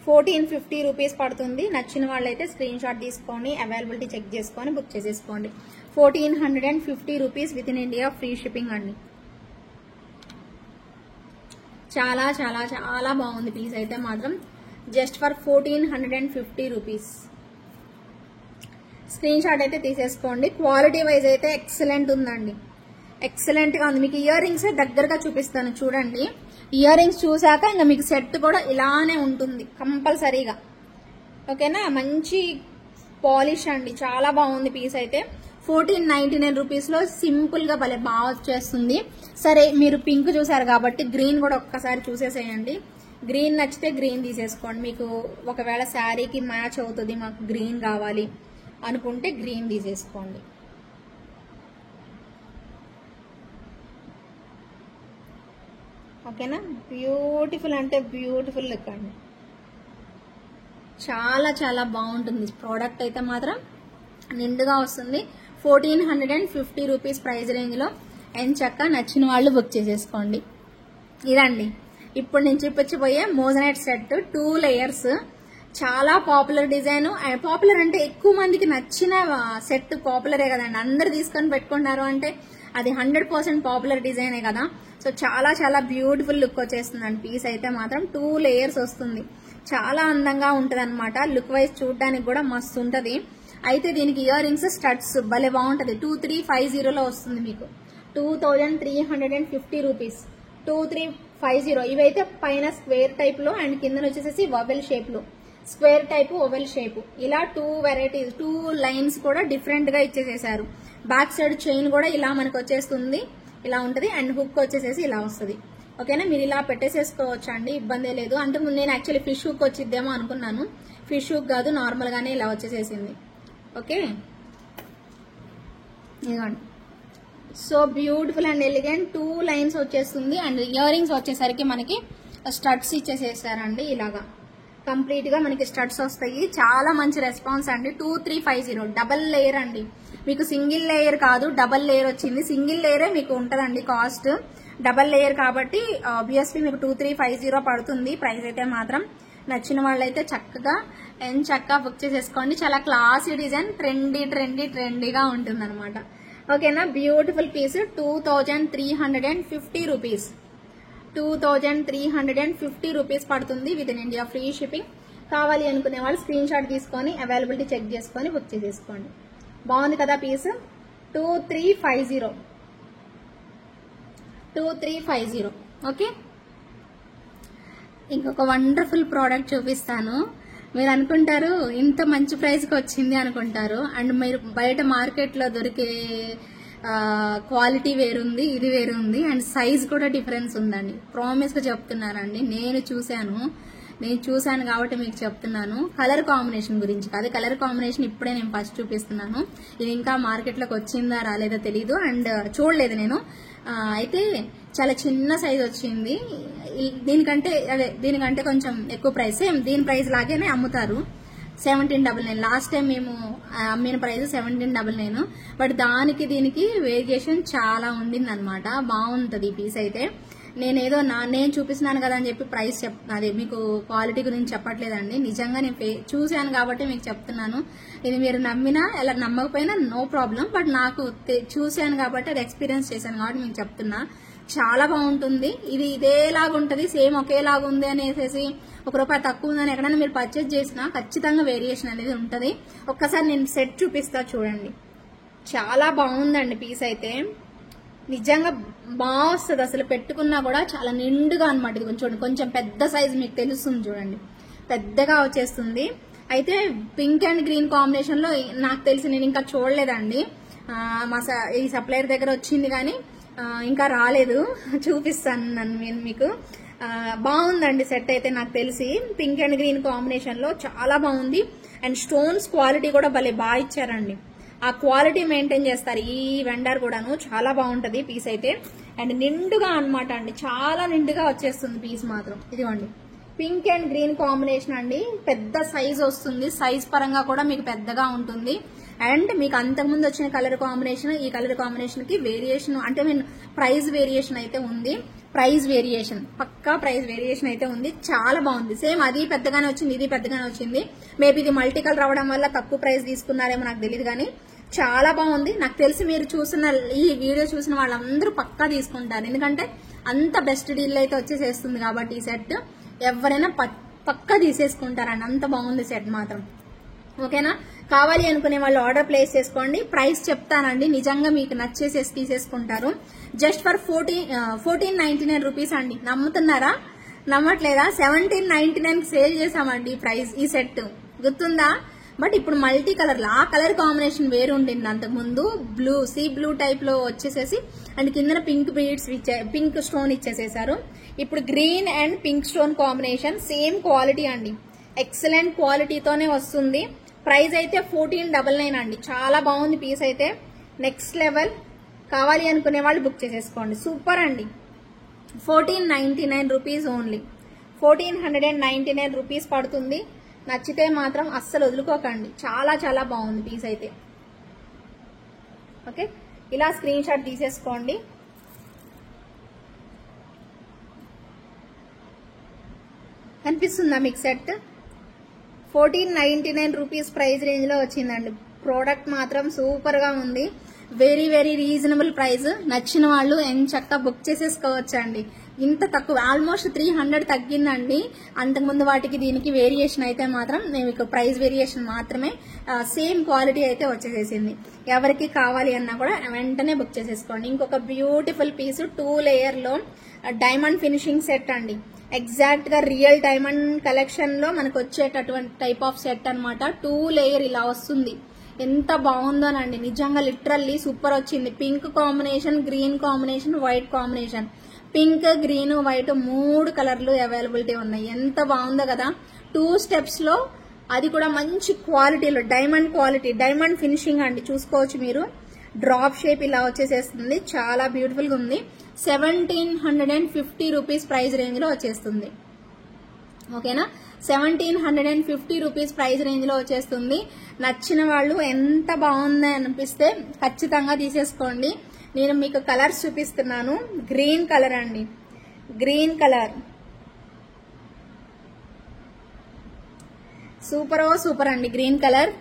1450 రూపీస్ పడుతుంది. నచ్చిన వాళ్ళైతే స్క్రీన్ షాట్ తీసుకొని అవైలబిలిటీ చెక్ చేసుకొని బుక్ చేసేసుకోండి. 1450 rupees with in India free shipping అండి. చాలా చాలా చాలా బాగుంది పీస్ అయితే మాత్రం. Just for 1450 rupees. Screen shot అయితే తీసేసుకోండి. క్వాలిటీ వైజ్ అయితే ఎక్సలెంట్ ఉందండి, ఎక్సలెంట్ గా ఉంది. మీకు ఇయర్ రింగ్స్ దగ్గరగా చూపిస్తాను చూడండి. ఇయర్ రింగ్స్ చూసాక ఇంకా మీకు సెట్ కూడా ఇలానే ఉంటుంది కంపల్సరీగా. ఓకేనా, మంచి పాలిష్ అండి, చాలా బాగుంది పీస్ అయితే. 1499 రూపీస్ లో సింపుల్ గా భలే బాగా వచ్చేస్తుంది. సరే, మీరు పింక్ చూసారు కాబట్టి గ్రీన్ కూడా ఒక్కసారి చూసేసేయండి. గ్రీన్ నచ్చితే గ్రీన్ తీసేసుకోండి. మీకు ఒకవేళ శారీకి మ్యాచ్ అవుతుంది, మాకు గ్రీన్ కావాలి అనుకుంటే గ్రీన్ తీసేసుకోండి. ఓకేనా, బ్యూటిఫుల్ అంటే బ్యూటిఫుల్ లుక్ అండి, చాలా చాలా బాగుంటుంది ప్రోడక్ట్ అయితే మాత్రం. నిండుగా వస్తుంది. 1450 రూపీస్ ప్రైస్ రేంజ్ లో ఎంచక్క నచ్చిన వాళ్ళు బుక్ చేసేసుకోండి. ఇదండి ఇప్పుడు నేను చూపించబోయే మోజనైట్ సెట్ 2 లేయర్స్. చాలా పాపులర్ డిజైన్. పాపులర్ అంటే ఎక్కువ మందికి నచ్చిన సెట్ పాపులరే కదండి. అందరు తీసుకొని పెట్టుకుంటారు అంటే అది 100% పాపులర్ డిజైనే కదా. సో చాలా చాలా బ్యూటిఫుల్ లుక్ వచ్చేస్తుందండి పీస్ అయితే మాత్రం. 2 లేయర్స్ వస్తుంది, చాలా అందంగా ఉంటది అనమాట. లుక్ వైజ్ చూడడానికి కూడా మస్తు ఉంటది. అయితే దీనికి ఇయర్ రింగ్స్ స్టడ్స్ భలే బాగుంటది. 2350 లో వస్తుంది మీకు. 2350 రూపీస్. 2350. ఇవైతే పైన స్క్వేర్ టైప్ లో అండ్ కింద వచ్చేసేసి ఓవెల్ షేప్ లో, స్క్వేర్ టైప్ ఓవెల్ షేప్, ఇలా 2 వెరైటీస్ 2 లైన్స్ కూడా డిఫరెంట్ గా ఇచ్చేసేసారు. బ్యాక్ సైడ్ చైన్ కూడా ఇలా మనకు వచ్చేస్తుంది, ఇలా ఉంటది. అండ్ హుక్ వచ్చేసేసి ఇలా వస్తుంది. ఓకేనా, మీరు ఇలా పెట్టేసేసుకోవచ్చు అండి, ఇబ్బంది లేదు. అంటే నేను యాక్చువల్లీ ఫిష్ హుక్ వచ్చిద్దేమో అనుకున్నాను. ఫిష్ హుక్ కాదు, నార్మల్ గానే ఇలా వచ్చేసేసింది. ఓకే, ఇదిగోండి. So beautiful and elegant 2 lines వచ్చేస్తుంది. అండ్ ఇయర్ రింగ్స్ వచ్చేసరికి మనకి స్టడ్స్ ఇచ్చేసేసారండి. ఇలాగా కంప్లీట్ గా మనకి స్టడ్స్ వస్తాయి. చాలా మంచి రెస్పాన్స్ అండి. 2350 డబల్ లేయర్ అండి. మీకు సింగిల్ లేయర్ కాదు, డబల్ లేయర్ వచ్చింది. సింగిల్ లేయరే మీకు ఉంటదండి కాస్ట్. డబల్ లేయర్ కాబట్టి ఆబ్వియస్లీ మీకు 2350 పడుతుంది ప్రైస్ అయితే మాత్రం. నచ్చిన వాళ్ళైతే చక్కగా చక్కగా బుక్ చేసేసుకోండి. చాలా క్లాసీ డిజైన్, ట్రెండీగా ఉంటుంది అనమాట. ఓకేనా, బ్యూటిఫుల్ పీస్. 2350 రూపీస్. 2350 రూపీస్ పడుతుంది with in India free shipping. కావాలి అనుకునే వాళ్ళు స్క్రీన్ షాట్ తీసుకొని అవైలబిలిటీ చెక్ చేసుకొని బుక్ చేసేసుకోండి. బాగుంది కదా పీస్. 2350. ఓకే, ఇంకొక వండర్ఫుల్ ప్రోడక్ట్ చూపిస్తాను. మీరు అనుకుంటారు ఇంత మంచి ప్రైస్కి వచ్చింది అనుకుంటారు. అండ్ మీరు బయట మార్కెట్లో దొరికే క్వాలిటీ వేరుంది, ఇది వేరుంది. అండ్ సైజ్ కూడా డిఫరెన్స్ ఉందండి. ప్రామిస్గా చెప్తున్నానండి, నేను చూశాను కాబట్టి మీకు చెప్తున్నాను. కలర్ కాంబినేషన్ గురించి కాదు, కలర్ కాంబినేషన్ ఇప్పుడే నేను ఫస్ట్ చూపిస్తున్నాను. ఇది ఇంకా మార్కెట్లోకి వచ్చిందా రాలేదా తెలీదు, అండ్ చూడలేదు నేను. అయితే చాలా చిన్న సైజ్ వచ్చింది. దీనికంటే కొంచెం ఎక్కువ ప్రైస్, సేమ్ దీని ప్రైస్ లాగానే అమ్ముతారు. 1799. లాస్ట్ టైం మేము అమ్మిన ప్రైస్ 1799. బట్ దానికి దీనికి వేరియేషన్ చాలా ఉండింది అనమాట. బాగుంటది ఈ పీస్ అయితే. నేను చూపిస్తున్నాను కదా అని చెప్పి ప్రైస్ అదే మీకు క్వాలిటీ గురించి చెప్పట్లేదండి. నిజంగా నేను చూశాను కాబట్టి మీకు చెప్తున్నాను. ఇది మీరు నమ్మినా ఎలా నమ్మకపోయినా నో ప్రాబ్లం. బట్ నాకు చూశాను కాబట్టి అది ఎక్స్పీరియన్స్ చేశాను కాబట్టి మీకు చెప్తున్నా. చాలా బాగుంటుంది. ఇది ఇదేలాగుంటది, సేమ్ ఒకేలాగా ఉంది అనేసి ₹1 తక్కువ ఉందని ఎక్కడైనా మీరు పర్చేజ్ చేసినా ఖచ్చితంగా వేరియేషన్ అనేది ఉంటది. ఒక్కసారి నేను సెట్ చూపిస్తా చూడండి. చాలా బాగుందండి పీస్ అయితే. నిజంగా బాగా వస్తుంది, అసలు పెట్టుకున్నా కూడా చాలా నిండుగా అనమాట. ఇది చూడండి, కొంచెం పెద్ద సైజ్ మీకు తెలుస్తుంది చూడండి, పెద్దగా వచ్చేస్తుంది. అయితే పింక్ అండ్ గ్రీన్ కాంబినేషన్ లో నాకు తెలిసి నేను ఇంకా చూడలేదండి. ఈ సప్లైయర్ దగ్గర వచ్చింది కానీ ఇంకా రాలేదు. చూపిస్తాను నేను మీకు. బాగుందండి సెట్ అయితే. నాకు తెలిసి పింక్ అండ్ గ్రీన్ కాంబినేషన్ లో చాలా బాగుంది. అండ్ స్టోన్స్ క్వాలిటీ కూడా భలే బాగా ఇచ్చారండి. ఆ క్వాలిటీ మెయింటైన్ చేస్తారు ఈ వెండర్ కూడాను. చాలా బాగుంటది పీస్ అయితే. అండ్ నిండుగా అనమాట అండి, చాలా నిండుగా వచ్చేస్తుంది పీస్ మాత్రం. ఇదిగోండి, పింక్ అండ్ గ్రీన్ కాంబినేషన్ అండి. పెద్ద సైజ్ వస్తుంది, సైజ్ పరంగా కూడా మీకు పెద్దగా ఉంటుంది. అండ్ మీకు అంతకుముందు వచ్చిన కలర్ కాంబినేషన్, ఈ కలర్ కాంబినేషన్ కి వేరియేషన్ అంటే ప్రైస్ వేరియేషన్ అయితే ఉంది. ప్రైస్ వేరియేషన్, పక్కా ప్రైస్ వేరియేషన్ అయితే ఉంది. చాలా బాగుంది. సేమ్ అది పెద్దగానే వచ్చింది, ఇది పెద్దగానే వచ్చింది. మేబీ ఇది మల్టీ కలర్ రావడం వల్ల తక్కువ ప్రైస్ తీసుకున్నారేమో నాకు తెలియదు, కానీ చాలా బాగుంది. నాకు తెలిసి మీరు చూసిన ఈ వీడియో చూసిన వాళ్ళందరూ పక్కా తీసుకుంటారు, ఎందుకంటే అంత బెస్ట్ డీల్ అయితే వచ్చేసేస్తుంది కాబట్టి ఈ సెట్ ఎవరైనా పక్కా తీసేసుకుంటారండి. అంత బాగుంది సెట్ మాత్రం. ఓకేనా? కావాలి అనుకునే వాళ్ళు ఆర్డర్ ప్లేస్ చేసుకోండి. ప్రైస్ చెప్తానండి, నిజంగా మీకు నచ్చేసేసి తీసేసుకుంటారు. జస్ట్ ఫర్ 1499 రూపీస్ అండి. నమ్ముతున్నారా? నమ్మట్లేదా? 1799 సేల్ చేసామండి ప్రైస్ ఈ సెట్, గుర్తుందా? బట్ ఇప్పుడు మల్టీ కలర్, ఆ కలర్ కాంబినేషన్ వేరు ఉంటుంది. అంతకుముందు బ్లూ, సీ బ్లూ టైప్ లో వచ్చేసేసి అండ్ కింద పింక్ బీడ్స్, పింక్ స్టోన్ ఇచ్చేసేసారు. ఇప్పుడు green and pink stone combination, same quality అండి, ఎక్సలెంట్ క్వాలిటీతోనే వస్తుంది. ప్రైస్ అయితే 1499 అండి. చాలా బాగుంది పీస్ అయితే, నెక్స్ట్ లెవెల్. కావాలి అనుకునే వాళ్ళు బుక్ చేసేసుకోండి. సూపర్ అండి. 1499 రూపీస్ ఓన్లీ, 1499 రూపీస్ పడుతుంది. నచ్చితే మాత్రం అస్సలు వదులుకోకండి. చాలా చాలా బాగుంది పీస్ అయితే. ఓకే, ఇలా స్క్రీన్ షాట్ తీసేసుకోండి. కనిపిస్తుందా మీకు సెట్? 1499 రూపీస్ ప్రైస్ రేంజ్ లో వచ్చిందండి. ప్రోడక్ట్ మాత్రం సూపర్ గా ఉంది. Very very reasonable price. నచ్చిన వాళ్ళు ఎంచక్కా బుక్ చేసేసుకోవచ్చండి. ఇంత తక్కువ, ఆల్మోస్ట్ 300 తగ్గిందండి అంతకుముందు వాటికి దీనికి. వేరియేషన్ అయితే మాత్రం మీకు ప్రైస్ వేరియేషన్ మాత్రమే, సేమ్ క్వాలిటీ అయితే వచ్చేసేసింది. ఎవరికి కావాలి అన్నా కూడా వెంటనే బుక్ చేసేసుకోండి. ఇంకొక బ్యూటిఫుల్ పీస్ 2 లేయర్ లో డైమండ్ ఫినిషింగ్ సెట్ అండి. ఎగ్జాక్ట్ గా రియల్ డైమండ్ కలెక్షన్ లో మనకు వచ్చేటటువంటి టైప్ ఆఫ్ సెట్ అన్నమాట. 2 లేయర్ ఇలా వస్తుంది. ఎంత బాగుందోనండి, నిజంగా లిటరల్లీ సూపర్ వచ్చింది. Pink combination, green combination, white combination. Pink, green, white 3 కలర్లు అవైలబిలిటీ ఉన్నాయి. ఎంత బాగుందో కదా. 2 స్టెప్స్ లో, అది కూడా మంచి క్వాలిటీలో, డైమండ్ క్వాలిటీ, డైమండ్ ఫినిషింగ్ అండి. చూసుకోవచ్చు మీరు. డ్రాప్ షేప్ ఇలా వచ్చేసేస్తుంది. చాలా బ్యూటిఫుల్ గా ఉంది. 1750 రూపీస్ ప్రైస్ రేంజ్ లో వచ్చేస్తుంది. ఓకేనా? 1750 రూపీస్ ప్రైస్ రేంజ్ లో వచ్చేస్తుంది. నచ్చిన వాళ్ళు ఎంత బాగుంది అనిపిస్తే ఖచ్చితంగా తీసేసుకోండి. నేను మీకు కలర్స్ చూపిస్తున్నాను. గ్రీన్ కలర్ అండి, గ్రీన్ కలర్ సూపర్ సూపర్ అండి. గ్రీన్ కలర్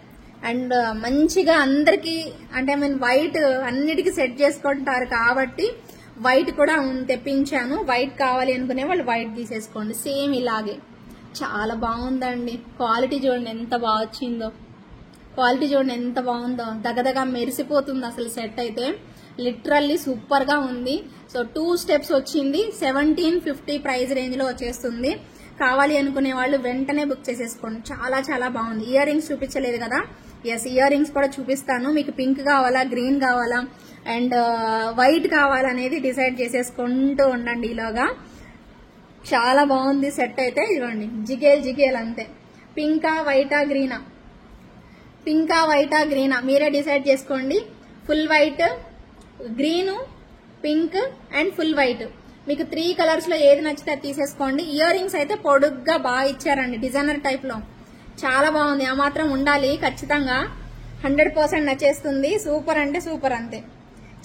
అండ్ మంచిగా అందరికి, అంటే వైట్ అన్నిటికీ సెట్ చేసుకుంటారు కాబట్టి వైట్ కూడా తెప్పించాను. వైట్ కావాలి అనుకునే వాళ్ళు వైట్ తీసేసుకోండి. సేమ్ ఇలాగే చాలా బాగుందండి. క్వాలిటీ చూడండి ఎంత బాగా వచ్చిందో, క్వాలిటీ చూడండి ఎంత బాగుందో. దగదగా మెరిసిపోతుంది అసలు సెట్ అయితే. లిటరల్లీ సూపర్ గా ఉంది. సో 2 స్టెప్స్ వచ్చింది. 1750 ప్రైస్ రేంజ్ లో వచ్చేస్తుంది. కావాలి అనుకునే వాళ్ళు వెంటనే బుక్ చేసేసుకోండి. చాలా చాలా బాగుంది. ఇయర్ రింగ్స్ చూపించలేదు కదా, ఎస్ ఇయర్ రింగ్స్ కూడా చూపిస్తాను. మీకు పింక్ కావాలా, గ్రీన్ కావాలా అండ్ వైట్ కావాలనేది డిసైడ్ చేసేసుకుంటూ ఉండండి ఇలాగా. చాలా బాగుంది సెట్ అయితే. ఇవ్వండి జిగేల్ జిగేల్ అంతే. పింకా వైటా గ్రీనా, పింకా వైటా గ్రీనా మీరే డిసైడ్ చేసుకోండి. Full white, green, pink and full white, మీకు 3 కలర్స్ లో ఏది నచ్చితే తీసేసుకోండి. ఇయర్ రింగ్స్ అయితే పొడుగ్గా బాగా ఇచ్చారండి, డిజైనర్ టైప్ లో. చాలా బాగుంది. ఆ మాత్రం ఉండాలి ఖచ్చితంగా. 100% నచ్చేస్తుంది. సూపర్ అంటే సూపర్ అంతే.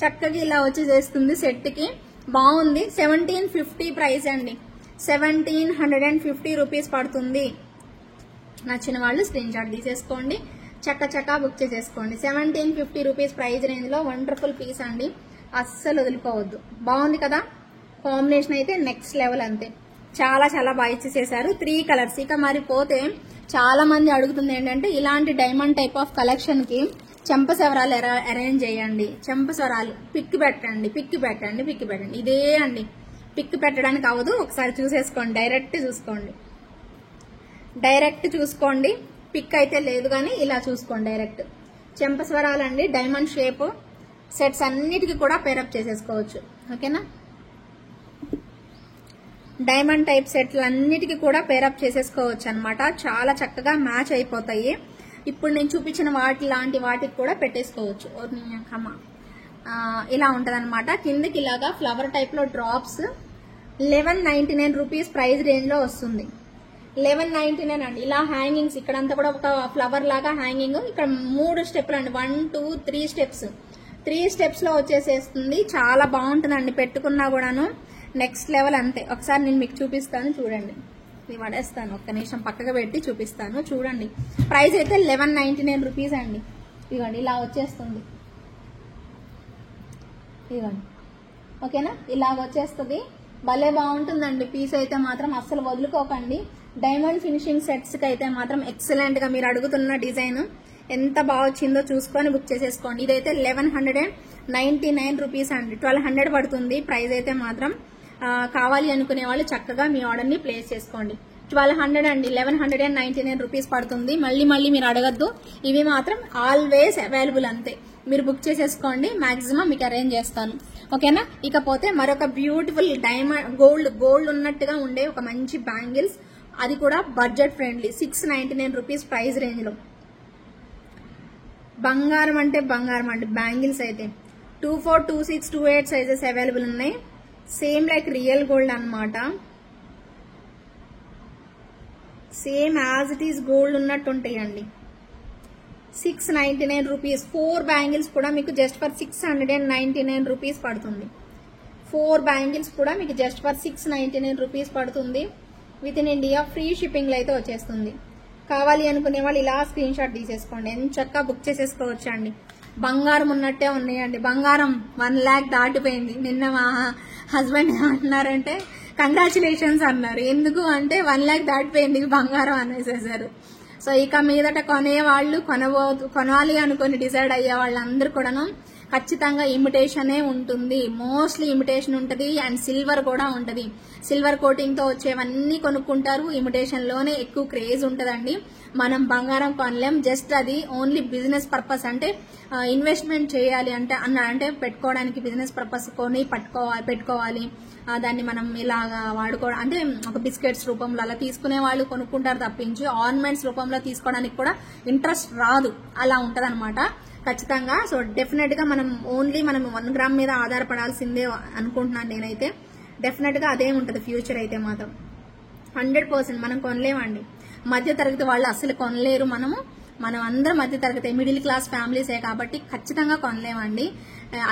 చక్కగా ఇలా వచ్చి చేస్తుంది సెట్ కి. బాగుంది. 1750 ప్రైస్ అండి. 1750 రూపీస్ పడుతుంది. నచ్చిన వాళ్ళు స్క్రీన్ షాట్ తీసేసుకోండి. చక్క బుక్ చేసేసుకోండి. 1750 రూపీస్ ప్రైస్ రేంజ్ లో వండర్ఫుల్ పీస్ అండి. అస్సలు వదులుకోవద్దు. బాగుంది కదా. కాంబినేషన్ అయితే నెక్స్ట్ లెవెల్ అంతే. చాలా చాలా బాగా ఇచ్చేసేసారు. 3 కలర్స్. ఇక మరి పోతే చాలా మంది అడుగుతుంది ఏంటంటే ఇలాంటి డైమండ్ టైప్ ఆఫ్ కలెక్షన్ కి చెంపసవరాలు అరేంజ్ చేయండి. చెంపసవరాలు పిక్ పెట్టండి, పిక్ పెట్టండి, పిక్ పెట్టండి. ఇదే అండి, పిక్ పెట్టడానికి అవ్వదు. ఒకసారి చూసేసుకోండి, డైరెక్ట్ చూసుకోండి, డైరెక్ట్ చూసుకోండి. పిక్ అయితే లేదు కానీ ఇలా చూసుకోండి డైరెక్ట్. చెంపస్వరాలండి, డైమండ్ షేప్ సెట్స్ అన్నిటికీ కూడా పేరప్ చేసేసుకోవచ్చు. ఓకేనా? డైమండ్ టైప్ సెట్లు అన్నిటికీ కూడా పేరప్ చేసేసుకోవచ్చు అనమాట. చాలా చక్కగా మ్యాచ్ అయిపోతాయి. ఇప్పుడు నేను చూపించిన లాంటి వాటికి కూడా పెట్టేసుకోవచ్చు. ఇలా ఉంటది అనమాట. కిందకి ఇలాగా ఫ్లవర్ టైప్ లో డ్రాప్స్ 1199 రూపీస్ ప్రైస్ రేంజ్ లో వస్తుంది. 1199 అండి. ఇలా హ్యాంగింగ్స్ ఇక్కడంతా కూడా ఒక ఫ్లవర్ లాగా హ్యాంగింగ్. ఇక్కడ 3 స్టెప్లు అండి, 1 2 3 స్టెప్స్. 3 స్టెప్స్ లో వచ్చేసేస్తుంది. చాలా బాగుంటుందండి పెట్టుకున్నా కూడాను. నెక్స్ట్ లెవెల్ అంతే. ఒకసారి నేను మీకు చూపిస్తాను చూడండి. ఇది పడేస్తాను, ఒక్క నిమిషం పక్కగా పెట్టి చూపిస్తాను చూడండి. ప్రైస్ అయితే 1199 రూపీస్ అండి. ఇదిగోండి ఇలా వచ్చేస్తుంది, ఇదిగోండి ఓకేనా, ఇలా వచ్చేస్తుంది. భలే బాగుంటుందండి పీస్ అయితే మాత్రం, అస్సలు వదులుకోకండి. డైమండ్ ఫినిషింగ్ సెట్స్ కి అయితే మాత్రం ఎక్సలెంట్ గా మీరు అడుగుతున్న డిజైన్ ఎంత బాగా వచ్చిందో చూసుకొని బుక్ చేసేసుకోండి. ఇదైతే 1199 రూపీస్ అండి, 1200 పడుతుంది ప్రైస్ అయితే మాత్రం. కావాలి అనుకునే వాళ్ళు చక్కగా మీ ఆర్డర్ ని ప్లేస్ చేసుకోండి. 1200 అండి, 1199 రూపీస్ పడుతుంది. మళ్ళీ మళ్ళీ మీరు అడగద్దు, ఇవి మాత్రం ఆల్వేస్ అవైలబుల్ అంతే. మీరు బుక్ చేసేసుకోండి, మాక్సిమం మీకు అరేంజ్ చేస్తాను ఓకేనా. ఇకపోతే మరొక బ్యూటిఫుల్ డైమండ్ గోల్డ్ ఉన్నట్టుగా ఉండే ఒక మంచి బ్యాంగిల్స్, అది కూడా budget friendly 699 rupees price range లో. బంగారం అంటే బంగారం అండి. బ్యాంగిల్స్ అయితే 24, 26, 28 సైజెస్ అవైలబుల్ ఉన్నాయి. సేమ్ లైక్ రియల్ గోల్డ్ అన్నమాట, same as it is gold ఉన్నట్టు ఉంటాయండి. 699 రూపీస్. 4 బ్యాంగిల్స్ కూడా మీకు జస్ట్ ఫర్ 699 రూపీస్ పడుతుంది. 4 బ్యాంగిల్స్ కూడా మీకు జస్ట్ ఫర్ 699 రూపీస్ పడుతుంది. With in India free shipping లో అయితే వచ్చేస్తుంది. కావాలి అనుకునే వాళ్ళు ఇలా స్క్రీన్ షాట్ తీసేసుకోండి, ఎంచక్కా బుక్ చేసేసుకోవచ్చు అండి. బంగారం ఉన్నట్టే ఉన్నాయండి. బంగారం 1 lakh దాటిపోయింది. నిన్న మా హస్బెండ్ అన్నారంటే కంగ్రాచులేషన్స్ అన్నారు. ఎందుకు అంటే 1 lakh దాటిపోయింది బంగారం అనేసేసారు. సో ఇక మీదట కొనేవాళ్ళు కొనాలి అనుకుని డిసైడ్ అయ్యే వాళ్ళందరూ కూడాను ఖచ్చితంగా ఇమిటేషనే ఉంటుంది, మోస్ట్లీ ఇమిటేషన్ ఉంటుంది. అండ్ సిల్వర్ కూడా ఉంటుంది. సిల్వర్ కోటింగ్ తో వచ్చేవన్నీ కొనుక్కుంటారు. ఇమిటేషన్ లోనే ఎక్కువ క్రేజ్ ఉంటదండి. మనం బంగారం కొనలేం, జస్ట్ అది ఓన్లీ బిజినెస్ పర్పస్, అంటే ఇన్వెస్ట్మెంట్ చేయాలి అంటే పెట్టుకోవడానికి బిజినెస్ పర్పస్ కొని పెట్టుకోవాలి, దాన్ని మనం ఇలాగా వాడుకోవడం అంటే ఒక బిస్కెట్స్ రూపంలో అలా తీసుకునే వాళ్ళు కొనుక్కుంటారు తప్పించి ఆర్నమెంట్స్ రూపంలో తీసుకోవడానికి కూడా ఇంట్రెస్ట్ రాదు. అలా ఉంటదన్నమాట ఖచ్చితంగా. సో డెఫినెట్ గా మనం 1 గ్రామ్ మీద ఆధారపడాల్సిందే అనుకుంటున్నాను నేనైతే. డెఫినెట్ గా అదే ఉంటది ఫ్యూచర్ అయితే మాత్రం 100% మనం కొనలేమండి. మధ్య తరగతి వాళ్ళు అసలు కొనలేరు. మనం అందరం మధ్య తరగతి మిడిల్ క్లాస్ ఫ్యామిలీసే కాబట్టి ఖచ్చితంగా కొనలేమండి.